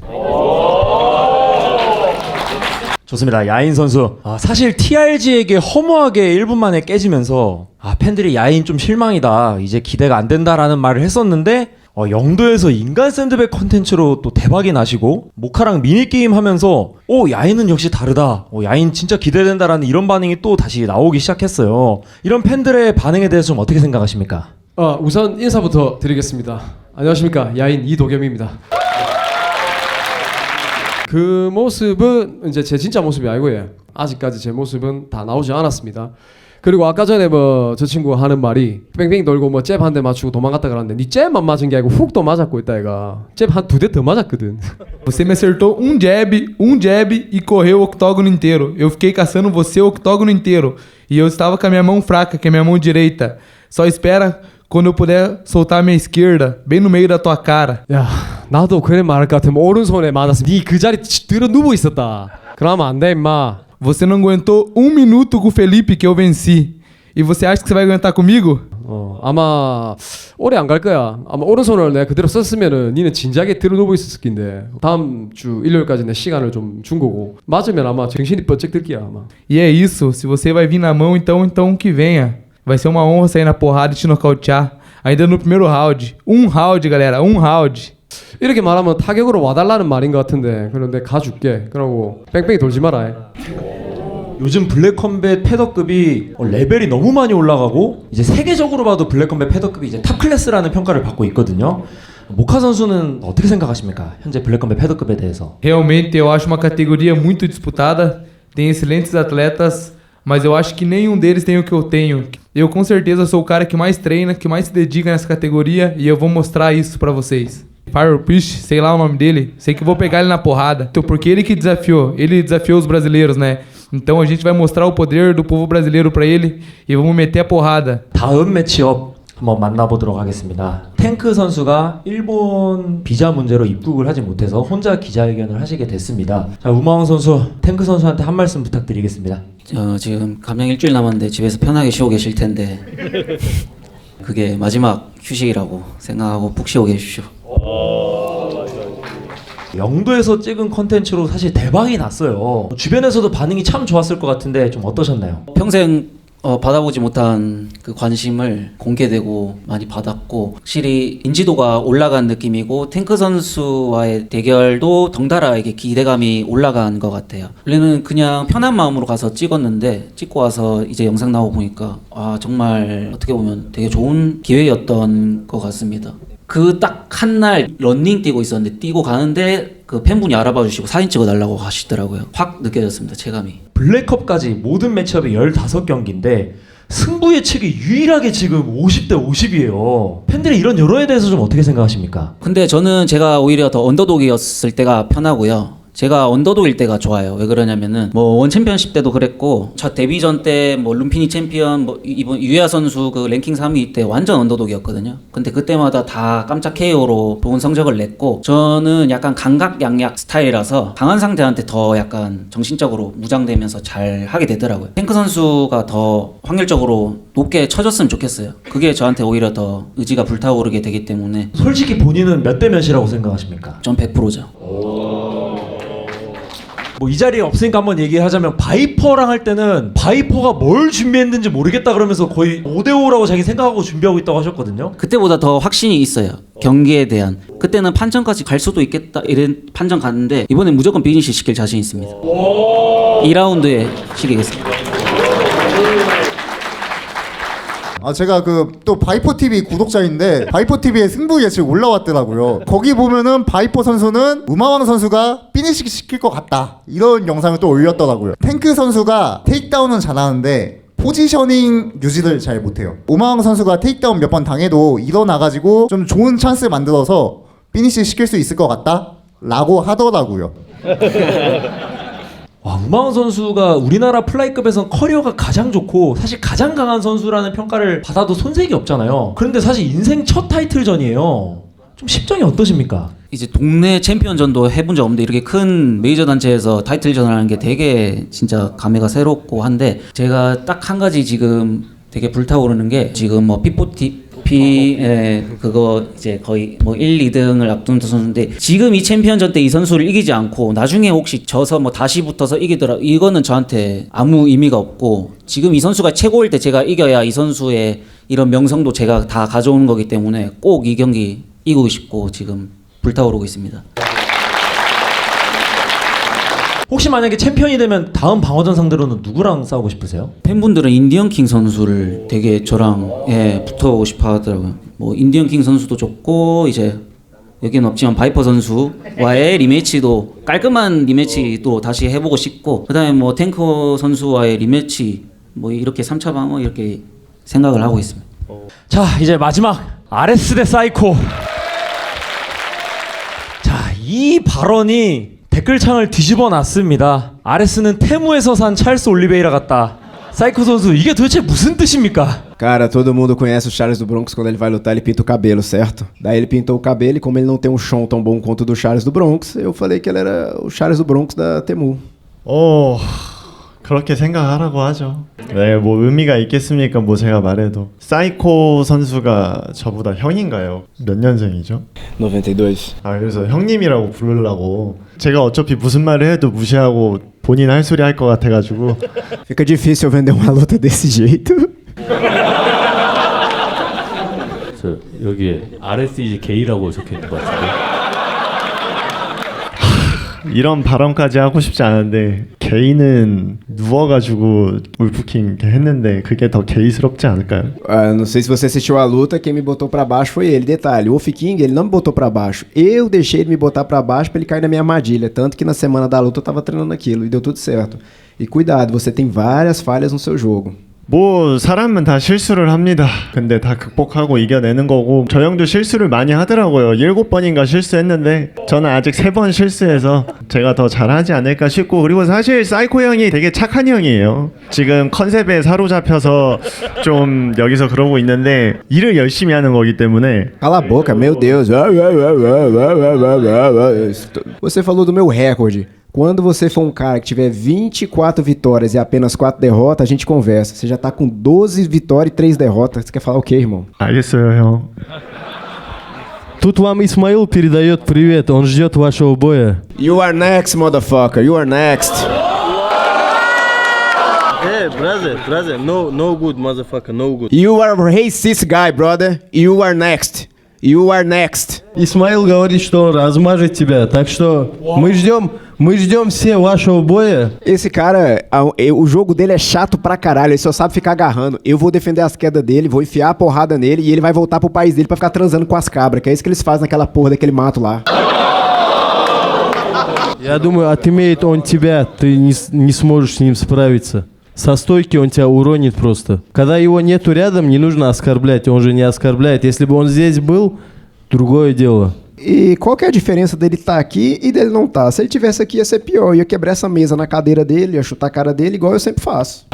좋습니다. 야인 선수. 사실 TRG에게 허무하게 1분 만에 깨지면서 팬들이 야인 좀 실망이다. 이제 기대가 안 된다라는 말을 했었는데 영도에서 인간 샌드백 컨텐츠로 또 대박이 나시고 모카랑 미니게임 하면서 야인은 역시 다르다. 야인 진짜 기대된다라는 이런 반응이 또 다시 나오기 시작했어요. 이런 팬들의 반응에 대해서 좀 어떻게 생각하십니까? 우선 인사부터 드리겠습니다. 안녕하십니까. 야인 이도겸입니다. 그 모습은 이제 제 진짜 모습이 아니고요. 아직까지 제 모습은 다 나오지 않았습니다. 그리고 아까 전에 뭐 저 친구가 하는 말이 뺑뺑이 돌고 뭐 잽 한 대 맞추고 도망갔다 그러는데 니 잽만 맞은 게 아니고 훅도 맞았고 있다 얘가. 잽 한 2대 더 맞았거든. Você me acertou um jab e correu o octógono inteiro. Eu fiquei caçando você o octógono inteiro. E eu estava com a minha mão fraca, que é a minha mão direita. Só espera quando eu puder soltar a minha esquerda, bem no meio da tua cara. 야, 나도 그래 말할 것 같으면 오른손에 맞았어. 니 그 자리 들어 누워 있었다. 그러면 안 돼, 임마. Você não aguentou 1 minuto com o Felipe que eu venci. E você acha que você vai aguentar comigo? 아마 오래 안 갈 거야. 아마 오른손을 내가 그대로 썼으면은 니는 진작에 들어 누워 있었을 낀데 다음 주 일요일까지 내 시간을 좀 준 거고 맞으면 아마 정신이 번쩍 들 거야 아마. E é isso. Se você vai vir na mão, então que venha. Vai ser uma honra sair na porrada e te nocautear. Ainda no primeiro round. 1 round, galera. 1 round. 이렇게 말하면 타격으로 와달라는 말인 것 같은데 그런데 가줄게. 그러고 뺑뺑이 돌지 마라. 요즘 블랙컴뱃 패더급이 레벨이 너무 많이 올라가고 이제 세계적으로 봐도 블랙컴뱃 패더급이 이제 탑 클래스라는 평가를 받고 있거든요. 모카 선수는 어떻게 생각하십니까? 현재 블랙컴뱃 패더급에 대해서. Realmente eu acho uma categoria muito disputada. Tem excelentes atletas, mas eu acho que nenhum deles tem o que eu tenho. Eu com certeza sou o cara que mais treina, que mais se dedica nessa categoria e eu vou mostrar isso pra vocês. Firefish, sei lá o nome dele, sei que vou pegar ele na porrada. Então, porque ele que desafiou, ele desafiou os brasileiros, né? Então a gente vai mostrar o poder do povo brasileiro pra ele e vamos meter a porrada. 다음 매치업 한번 만나보도록 하겠습니다. 탱크 선수가 일본 비자 문제로 입국을 하지 못해서 혼자 기자회견을 하시게 됐습니다. 자, 우마왕 선수, 탱크 선수한테 한 말씀 부탁드리겠습니다. 지금 감량 일주일 남았는데 집에서 편하게 쉬고 계실 텐데 그게 마지막 휴식이라고 생각하고 푹 쉬고 계십시오. 영도에서 찍은 컨텐츠로 사실 대박이 났어요. 주변에서도 반응이 참 좋았을 것 같은데 좀 어떠셨나요? 평생 받아보지 못한 그 관심을 공개되고 많이 받았고 확실히 인지도가 올라간 느낌이고 탱크 선수와의 대결도 덩달아 이게 기대감이 올라간 것 같아요. 원래는 그냥 편한 마음으로 가서 찍었는데 찍고 와서 이제 영상 나오고 보니까 정말 어떻게 보면 되게 좋은 기회였던 것 같습니다. 그 딱 한 날 런닝 뛰고 있었는데 뛰고 가는데 그 팬분이 알아봐 주시고 사진 찍어달라고 하시더라고요. 확 느껴졌습니다. 체감이. 블랙컵까지 모든 매치업이 15경기인데 승부 예측이 유일하게 지금 50대 50이에요. 팬들의 이런 여론에 대해서 좀 어떻게 생각하십니까? 근데 저는 제가 오히려 더 언더독이었을 때가 편하고요. 제가 언더독일 때가 좋아요. 왜 그러냐면은 뭐 원 챔피언십 때도 그랬고 첫 데뷔전 때 뭐 룸피니 챔피언 뭐 이번 유야 선수 그 랭킹 3위 때 완전 언더독이었거든요. 근데 그때마다 다 깜짝 KO로 좋은 성적을 냈고 저는 약간 강각양약 스타일이라서 강한 상대한테 더 약간 정신적으로 무장되면서 잘 하게 되더라고요. 탱크 선수가 더 확률적으로 높게 쳐줬으면 좋겠어요. 그게 저한테 오히려 더 의지가 불타오르게 되기 때문에. 솔직히 본인은 몇 대 몇이라고 생각하십니까? 전 100%죠. 뭐 이 자리에 없으니까 한번 얘기하자면 바이퍼랑 할 때는 바이퍼가 뭘 준비했는지 모르겠다 그러면서 거의 5대5라고 자기 생각하고 준비하고 있다고 하셨거든요. 그때보다 더 확신이 있어요. 경기에 대한. 그때는 판정까지 갈 수도 있겠다 이런 판정 갔는데 이번엔 무조건 비니시 시킬 자신 있습니다. 2라운드에 시키겠습니다. 제가 또 바이퍼 TV 구독자인데 바이퍼 TV에 승부 예측 올라왔더라고요. 거기 보면은 바이퍼 선수는 우마왕 선수가 피니시 시킬 것 같다 이런 영상을 또 올렸더라고요. 탱크 선수가 테이크다운은 잘하는데 포지셔닝 유지를 잘 못해요. 우마왕 선수가 테이크다운 몇 번 당해도 일어나가지고 좀 좋은 찬스 만들어서 피니시 시킬 수 있을 것 같다 라고 하더라고요. 와, 우마왕 선수가 우리나라 플라이급에선 커리어가 가장 좋고 사실 가장 강한 선수라는 평가를 받아도 손색이 없잖아요. 그런데 사실 인생 첫 타이틀전이에요. 좀 심정이 어떠십니까? 이제 동네 챔피언전도 해본 적 없는데 이렇게 큰 메이저 단체에서 타이틀전을 하는 게 되게 진짜 감회가 새롭고 한데 제가 딱 한 가지 지금 되게 불타오르는 게 지금 뭐 P40P에 그거 이제 거의 뭐 1, 2등을 앞둔 선수인데 지금 이 챔피언전 때 이 선수를 이기지 않고 나중에 혹시 져서 뭐 다시 붙어서 이기더라 이거는 저한테 아무 의미가 없고 지금 이 선수가 최고일 때 제가 이겨야 이 선수의 이런 명성도 제가 다 가져오는 거기 때문에 꼭 이 경기 이기고 싶고 지금 불타오르고 있습니다. 혹시 만약에 챔피언이 되면 다음 방어전 상대로는 누구랑 싸우고 싶으세요? 팬분들은 인디언 킹 선수를 되게 저랑 붙어보고 싶어 하더라고요. 뭐 인디언 킹 선수도 좋고 이제 여기는 없지만 바이퍼 선수와의 리매치도 깔끔한 리매치도 다시 해보고 싶고 그다음에 뭐 탱커 선수와의 리매치 뭐 이렇게 3차 방어 이렇게 생각을 하고 있습니다. 자 이제 마지막 아레스 대 사이코. 자 이 발언이 댓글창을 뒤집어 놨습니다. 아레스는 테무에서 산 찰스 올리베이라 같다. 사이코 선수 이게 도대체 무슨 뜻입니까? Cara, todo mundo conhece o Charles do Bronx. Quando ele vai lutar, ele pinta o cabelo, certo? Daí ele pintou o cabelo e como ele não tem um chão tão bom quanto o do Charles do Bronx, eu falei que ele era o Charles do Bronx da Temu. 그렇게 생각하라고 하죠. 네, 뭐 의미가 있겠습니까? 뭐 제가 말해도. 사이코 선수가 저보다 형인가요? 몇 년생이죠? 92. 아, 그래서 형님이라고 부르려고. 제가 어차피 무슨 말을 해도 무시하고 본인 할 소리 할 것 같아가지고. Fica difícil vender uma luta desse jeito. 저 여기에 RSG 게이라고 적혀있는 것 같은데. 이런 발언까지 하고 싶지 않은데 게이는 누워가지고 울프킹 했는데 그게 더 게이스럽지 않을까요? Não sei se você assistiu a luta, quem me botou pra baixo foi ele. Detalhe, o Wolf King, ele não me botou pra baixo. Eu deixei ele me botar pra baixo pra ele cair na minha armadilha. Tanto que na semana da luta eu tava treinando aquilo e deu tudo certo. E cuidado, você tem várias falhas no seu jogo. 뭐 사람은 다 실수를 합니다. 근데 다 극복하고 이겨내는 거고 저 형도 실수를 많이 하더라고요. 7번인가 실수했는데 저는 아직 3번 실수해서 제가 더 잘하지 않을까 싶고 그리고 사실 사이코 형이 되게 착한 형이에요. 지금 컨셉에 사로잡혀서 좀 여기서 그러고 있는데 일을 열심히 하는 거기 때문에 Cala a boca, meu Deus. Você falou do meu recorde. Quando você for um cara que tiver 24 vitórias e apenas 4 derrotas, a gente conversa. Você já tá com 12 vitórias e 3 derrotas. Você quer falar o quê, irmão? 알겠어요, 형. Тут вам Исмаил передает привет, он ждет вашего боя. You are next, motherfucker. You are next. Hey, brother, no good, motherfucker, no good. You are a racist guy, brother. You are next. You are next. Исмаил говорит, что он размажет тебя, так что мы ждем все вашего боя. Esse cara, o jogo dele é chato pra caralho, ele só sabe ficar agarrando. Eu vou defender as quedas dele, vou enfiar a porrada nele e ele vai voltar pro país dele pra ficar transando com as cabras, que é isso que eles fazem naquela porra daquele mato lá. Я думаю, отымеет он тебя, ты не сможешь с ним справиться. Со стойки он тебя уронит просто. Когда его нету рядом, не нужно оскорблять, он же не оскорбляет. Если бы он здесь был, другое дело. E qual que é a diferença dele estar aqui e dele não estar? Se ele tivesse aqui ia ser pior, eu ia quebrar essa mesa na cadeira dele, ia chutar a cara dele igual eu sempre faço.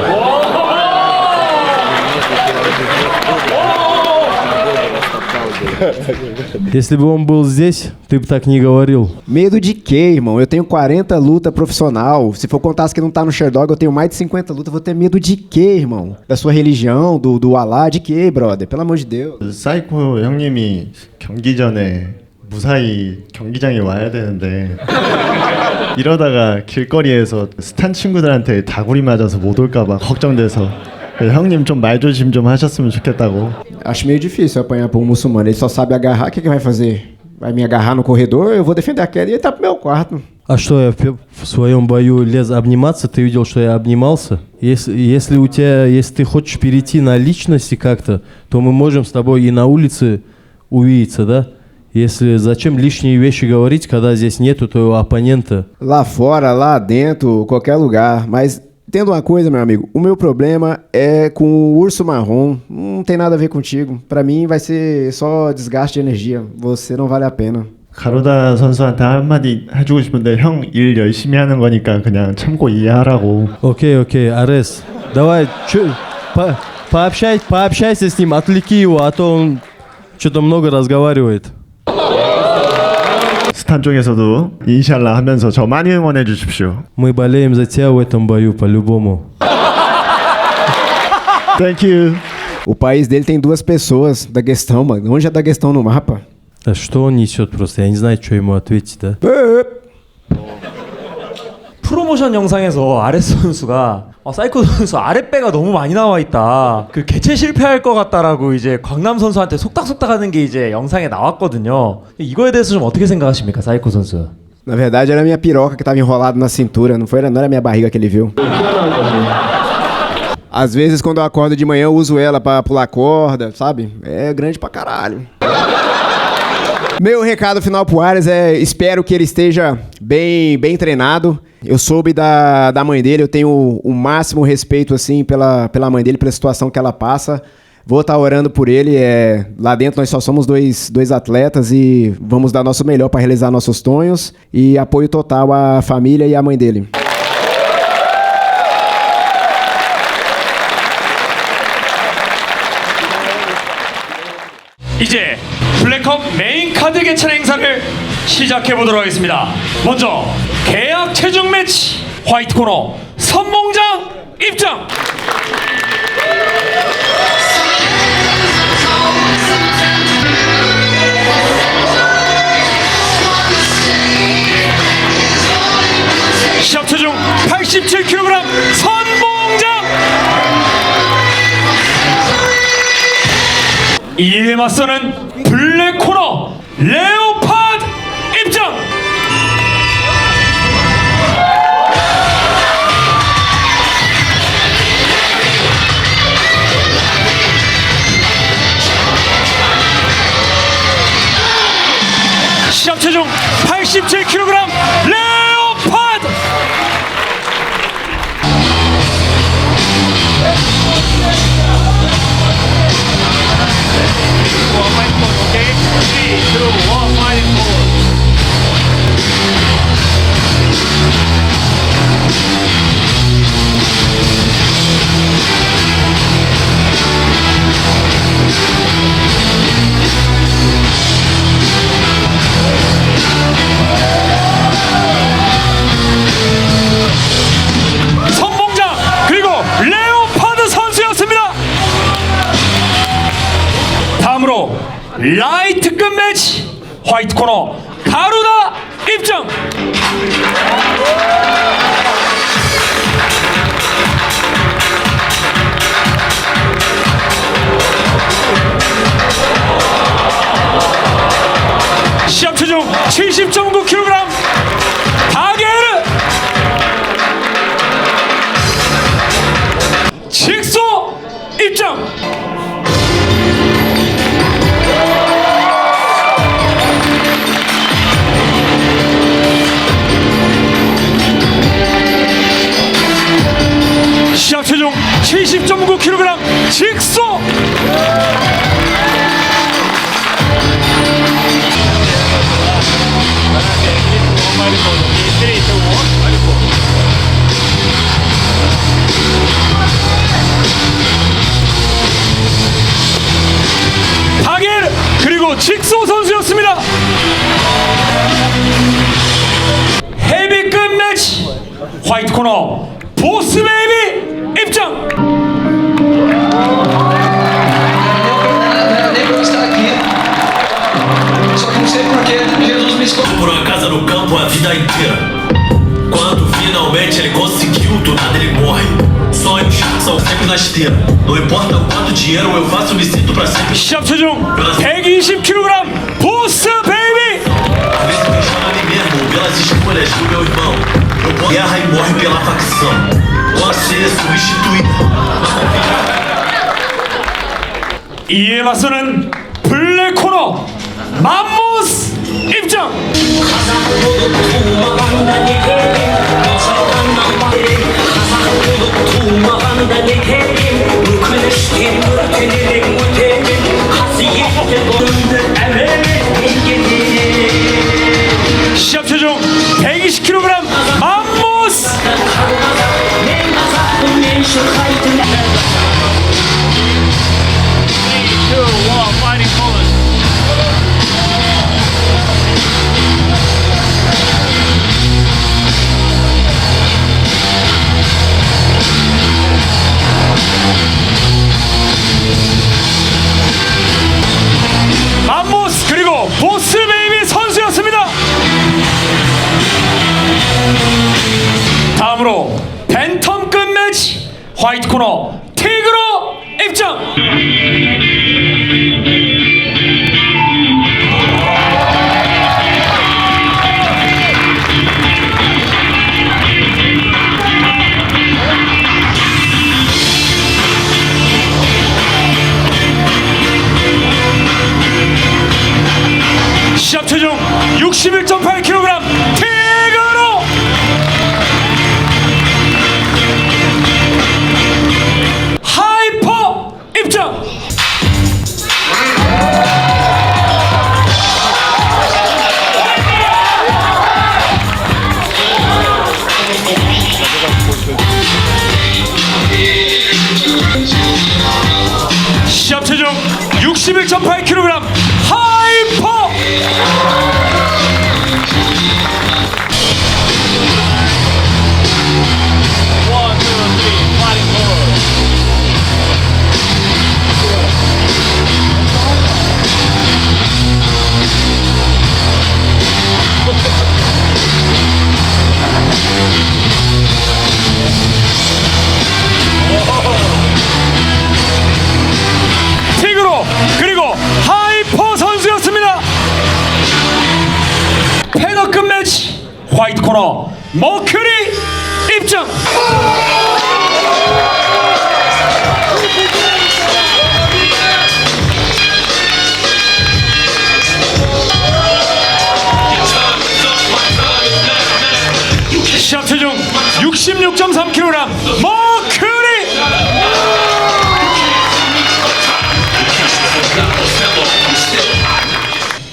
Если бы он был здесь, ты бы так не говорил. Medo de quê, irmão? Eu tenho 40 luta profissional. Se for contar as que não tá no Sherdog, eu tenho mais de 50 lutas. Vou ter medo de quê, irmão? Da sua religião, do Alá, de quê, brother? Pelo amor de Deus. 사이코 형님이 경기 전에 무사히 경기장에 와야 되는데 이러다가 길거리에서 스탄 친구들한테 다구리 맞아서 못 올까봐 걱정돼서 형님 좀 말 조심 좀 하셨으면 좋겠다고. Acho meio difícil apanhar por um muçulmano. Ele só sabe agarrar. O que vai fazer? Vai me agarrar no corredor? Eu vou defender a queda e ele tá pro meu quarto. А что, я в своем бою лез обниматься? Ты видел, что я обнимался? Если ты хочешь перейти на личности как-то, то мы можем с тобой и на улице увидеться, да? Зачем лишние вещи говорить, когда здесь нету твоего оппонента? Lá fora, lá dentro, qualquer lugar. Mas entenda uma coisa, meu amigo. O meu problema é com o urso marrom. Não tem nada a ver contigo. Pra mim vai ser só desgaste de energia. Você não vale a pena. 가로다 선수한테 한마디 해주고 싶은데 형 일 열심히 하는 거니까 그냥 참고 이해하라고. Окей, Арес. Давай, пообщайся с ним, отвлеки его, а то он что-то много разговаривает. 스탄 쪽에서도 인샬라 하면서 저 많이 응원해 주십시오. Мы болеем за тебя в этом бою по-любому. 또 Thank you. O país dele tem 2 pessoas, Daguestão, mano. Onde é Daguestão no mapa? А что он несет просто? Я не знаю, что ему ответить, да? 프로모션 영상에서 아레스 선수가 사이코 선수 아랫배가 너무 많이 나와 있다. 그 개체 실패할 것 같다라고 이제 광남 선수한테 속닥속닥 하는 게 이제 영상에 나왔거든요. 이거에 대해서 좀 어떻게 생각하십니까, 사이코 선수? Na verdade, era minha piroca que tava enrolada na cintura, não era minha barriga que ele viu. Às vezes, quando eu acordo de manhã, eu uso ela pra pular corda, sabe? É grande pra caralho. Meu recado final pro Ares é: espero que ele esteja bem treinado. Eu soube da mãe dele, eu tenho o máximo respeito assim pela mãe dele, pela situação que ela passa. Vou estar orando por ele. Lá dentro nós só somos dois atletas e vamos dar nosso melhor para realizar nossos sonhos. E apoio total à família e à mãe dele. 이제 블랙컵 메인 카드 개최 행사를 시작해 보도록 하겠습니다. 먼저 계약 체중 매치 화이트 코너 선봉장 입장. 시합 체중 87kg 선봉장. 이에 맞서는 블랙 코너 레오파드 입장. 시합 체중 87kg 레오파드. 선봉장 그리고 레오파드 선수였습니다. 다음으로 라이트급 매치 화이트 코너 가루다 입장. 시합 체중 70.9kg 다게르 직소 입장. 시합 체중 70.9kg 직소. 하겔 그리고 직소 선수였습니다. 헤비급 매치 화이트 코너 보스 베이비 입장. Por uma casa no campo a vida inteira. Quando finalmente ele conseguiu, do nada ele morre. Sonhos são sempre na esteira. Não importa o quanto dinheiro eu faço, me sinto pra sempre. 시합 체중 120kg 보스 베이비. Às vezes eu chamo a mim mesmo pelas escolhas do meu irmão. Eu posso guerra e morre pela facção. Posso ser substituído. 이에 맞서는 블랙 코너 맘모스 입장. 시합 체중 120kg 맘모스. 보스베이비 선수였습니다. 다음으로 벤텀급 매치 화이트 코너 티그로 입장. 시합 체중 61.8kg 티그로 하이퍼 입장. 시합 체중 61.8kg 하이퍼. 티그로 그리고 하이퍼 선수였습니다. 패더급 매치 화이트 코너 머큐리 입장. 시합 체중 66.3kg 머큐리.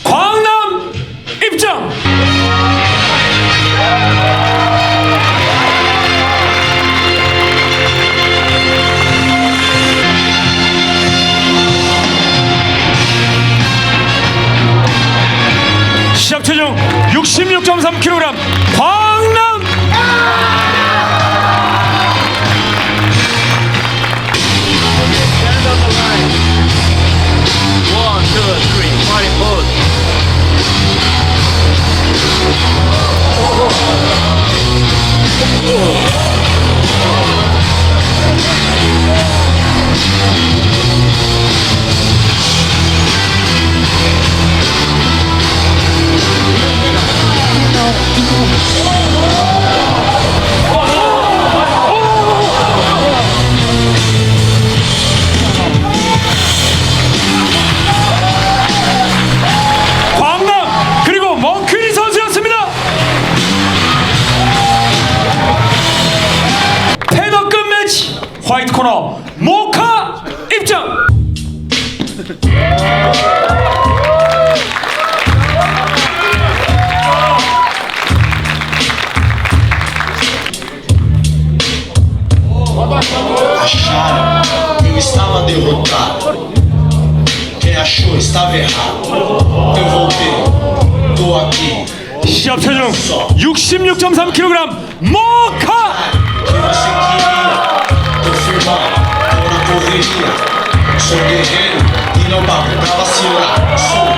광남 입장. 시합 체중 66.3kg 광남. 광남 그리고 머큐리 선수였습니다. 패더급 매치 화이트 코너 모카 입장. Acharam que eu estava derrotado. Quem achou estava errado. Eu voltei. Tô aqui. 시합 체중 66.3kg 모카. Que você queria. Tô firmão. Tô na correria. Sou guerreiro e não pago pra vacilar. Sou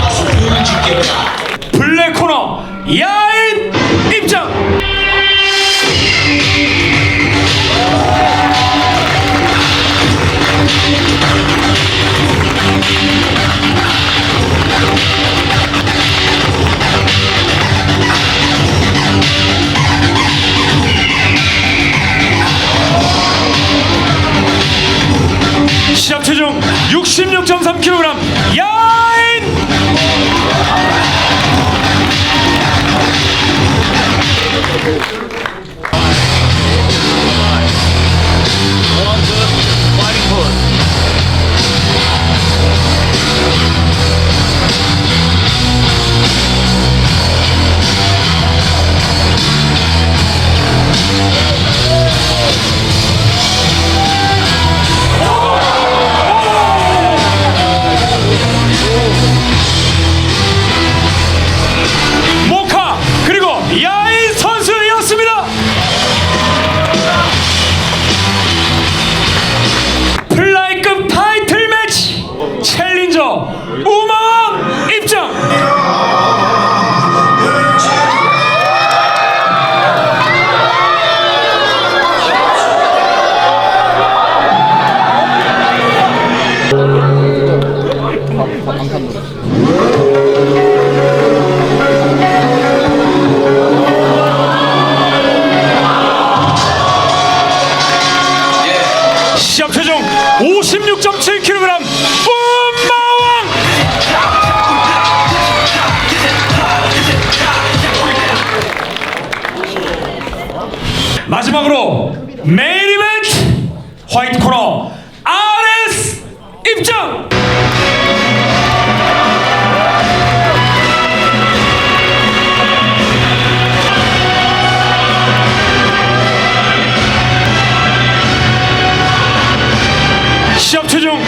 faço duro de quebrar. 블랙 코너 야인 입장. 시합 체중 66.3kg 야인. 마지막으로 메인 이벤트 화이트 코너 RS 입장. 시합 체중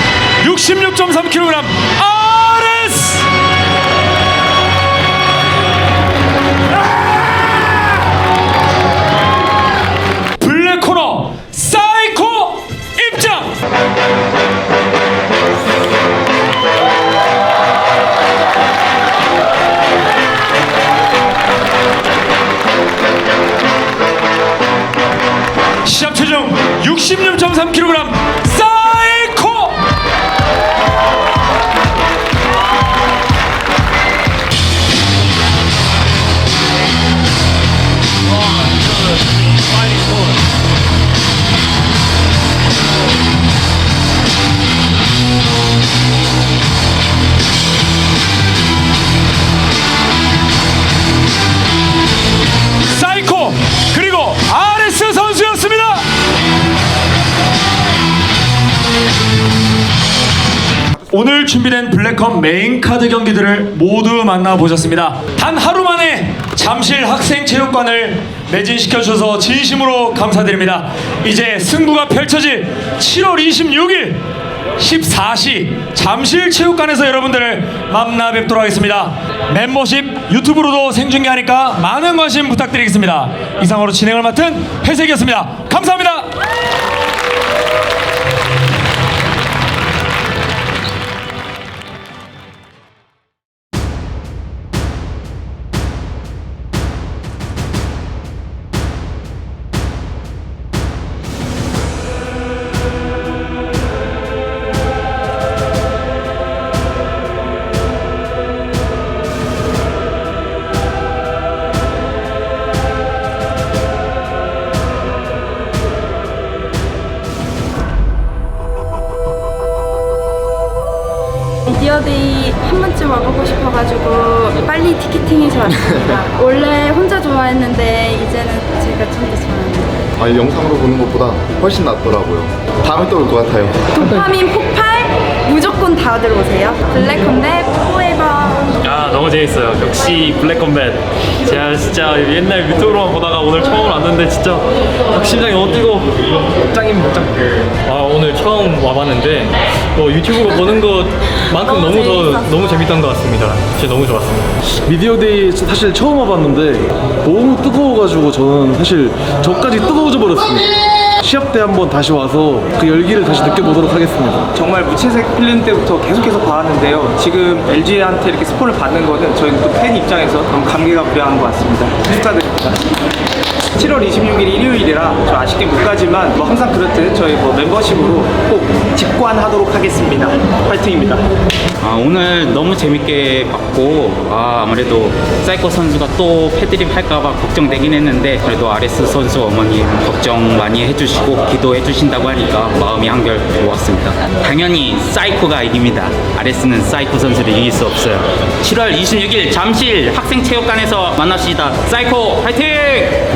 66.3kg RS 블랙 코너 사이코 입장. 시합 체중 66.3kg 사이코. 사이코 그리고 RS 선수였습니다. 오늘 준비된 블랙컴 메인 카드 경기들을 모두 만나보셨습니다. 단 하루 만에 잠실 학생체육관을 매진시켜 주셔서 진심으로 감사드립니다. 이제 승부가 펼쳐질 7월 26일 14시 잠실체육관에서 여러분들을 만나 뵙도록 하겠습니다. 멤버십 유튜브로도 생중계하니까 많은 관심 부탁드리겠습니다. 이상으로 진행을 맡은 회색이었습니다. 감사합니다. 미디어데이 한 번쯤 와보고 싶어가지고 빨리 티켓팅해서 왔습니다. 원래 혼자 좋아했는데 이제는 제가 좀 더 좋아합니다. 아니 영상으로 보는 것보다 훨씬 낫더라고요. 다음에 또 올 것 같아요. 도파민 폭발 무조건 다들 오세요. 블랙컴뱃 포에버. 아 너무 재밌어요. 역시 블랙컴뱃. 제가 진짜 옛날 유튜브로만 보다가 오늘 처음 왔는데 진짜 심장이 너무 뜨고 짱입니다. 짱. 아 오늘 처음 와봤는데 유튜브로 보는 것만큼 너무 재밌던 것 같습니다. 진짜 너무 좋았습니다. 미디어데이 사실 처음 와봤는데 너무 뜨거워가지고 저는 사실 저까지 뜨거워져 버렸습니다. 시합 때 한번 다시 와서 그 열기를 다시 느껴보도록 하겠습니다. 정말 무채색 필름 때부터 계속해서 봐왔는데요. 지금 LG한테 이렇게 스폰을 받는 거는 저희는 또 팬 입장에서 너무 감개가 무량한 것 같습니다. 축하드립니다. 7월 26일 일요일이라 저 아쉽게 못 가지만 항상 그렇듯 저희 멤버십으로 꼭 직관하도록 하겠습니다. 파이팅입니다. 오늘 너무 재밌게 봤고 아무래도 사이코 선수가 또 패드립 할까봐 걱정되긴 했는데 그래도 RS 선수 어머니 걱정 많이 해주시고 기도해 주신다고 하니까 마음이 한결 좋았습니다. 당연히 사이코가 이깁니다. RS는 사이코 선수를 이길 수 없어요. 7월 26일 잠실 학생체육관에서 만납시다. 사이코 파이팅!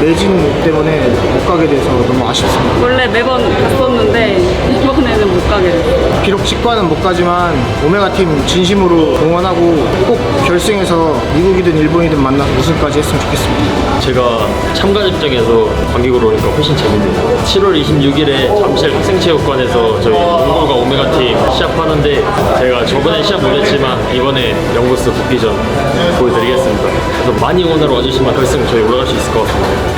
매진 때문에 못 가게 돼서 너무 아쉽습니다. 원래 매번 갔었는데 이번에는 못 가게 됐어요. 비록 직관은 못 가지만 오메가 팀 진심으로 응원하고 꼭 결승에서 미국이든 일본이든 만나서 우승까지 했으면 좋겠습니다. 제가 참가 입장에서 관객으로 오니까 훨씬 재밌네요. 7월 26일에 잠실 학생체육관에서 저희 몽골과 오메가 팀 시합하는데 제가 저번에 시합 못했지만 이번에 영구스 복귀전 보여드리겠습니다. 그래서 많이 응원하러 와주시면 결승 저희 올라갈 수 있을 것 같습니다.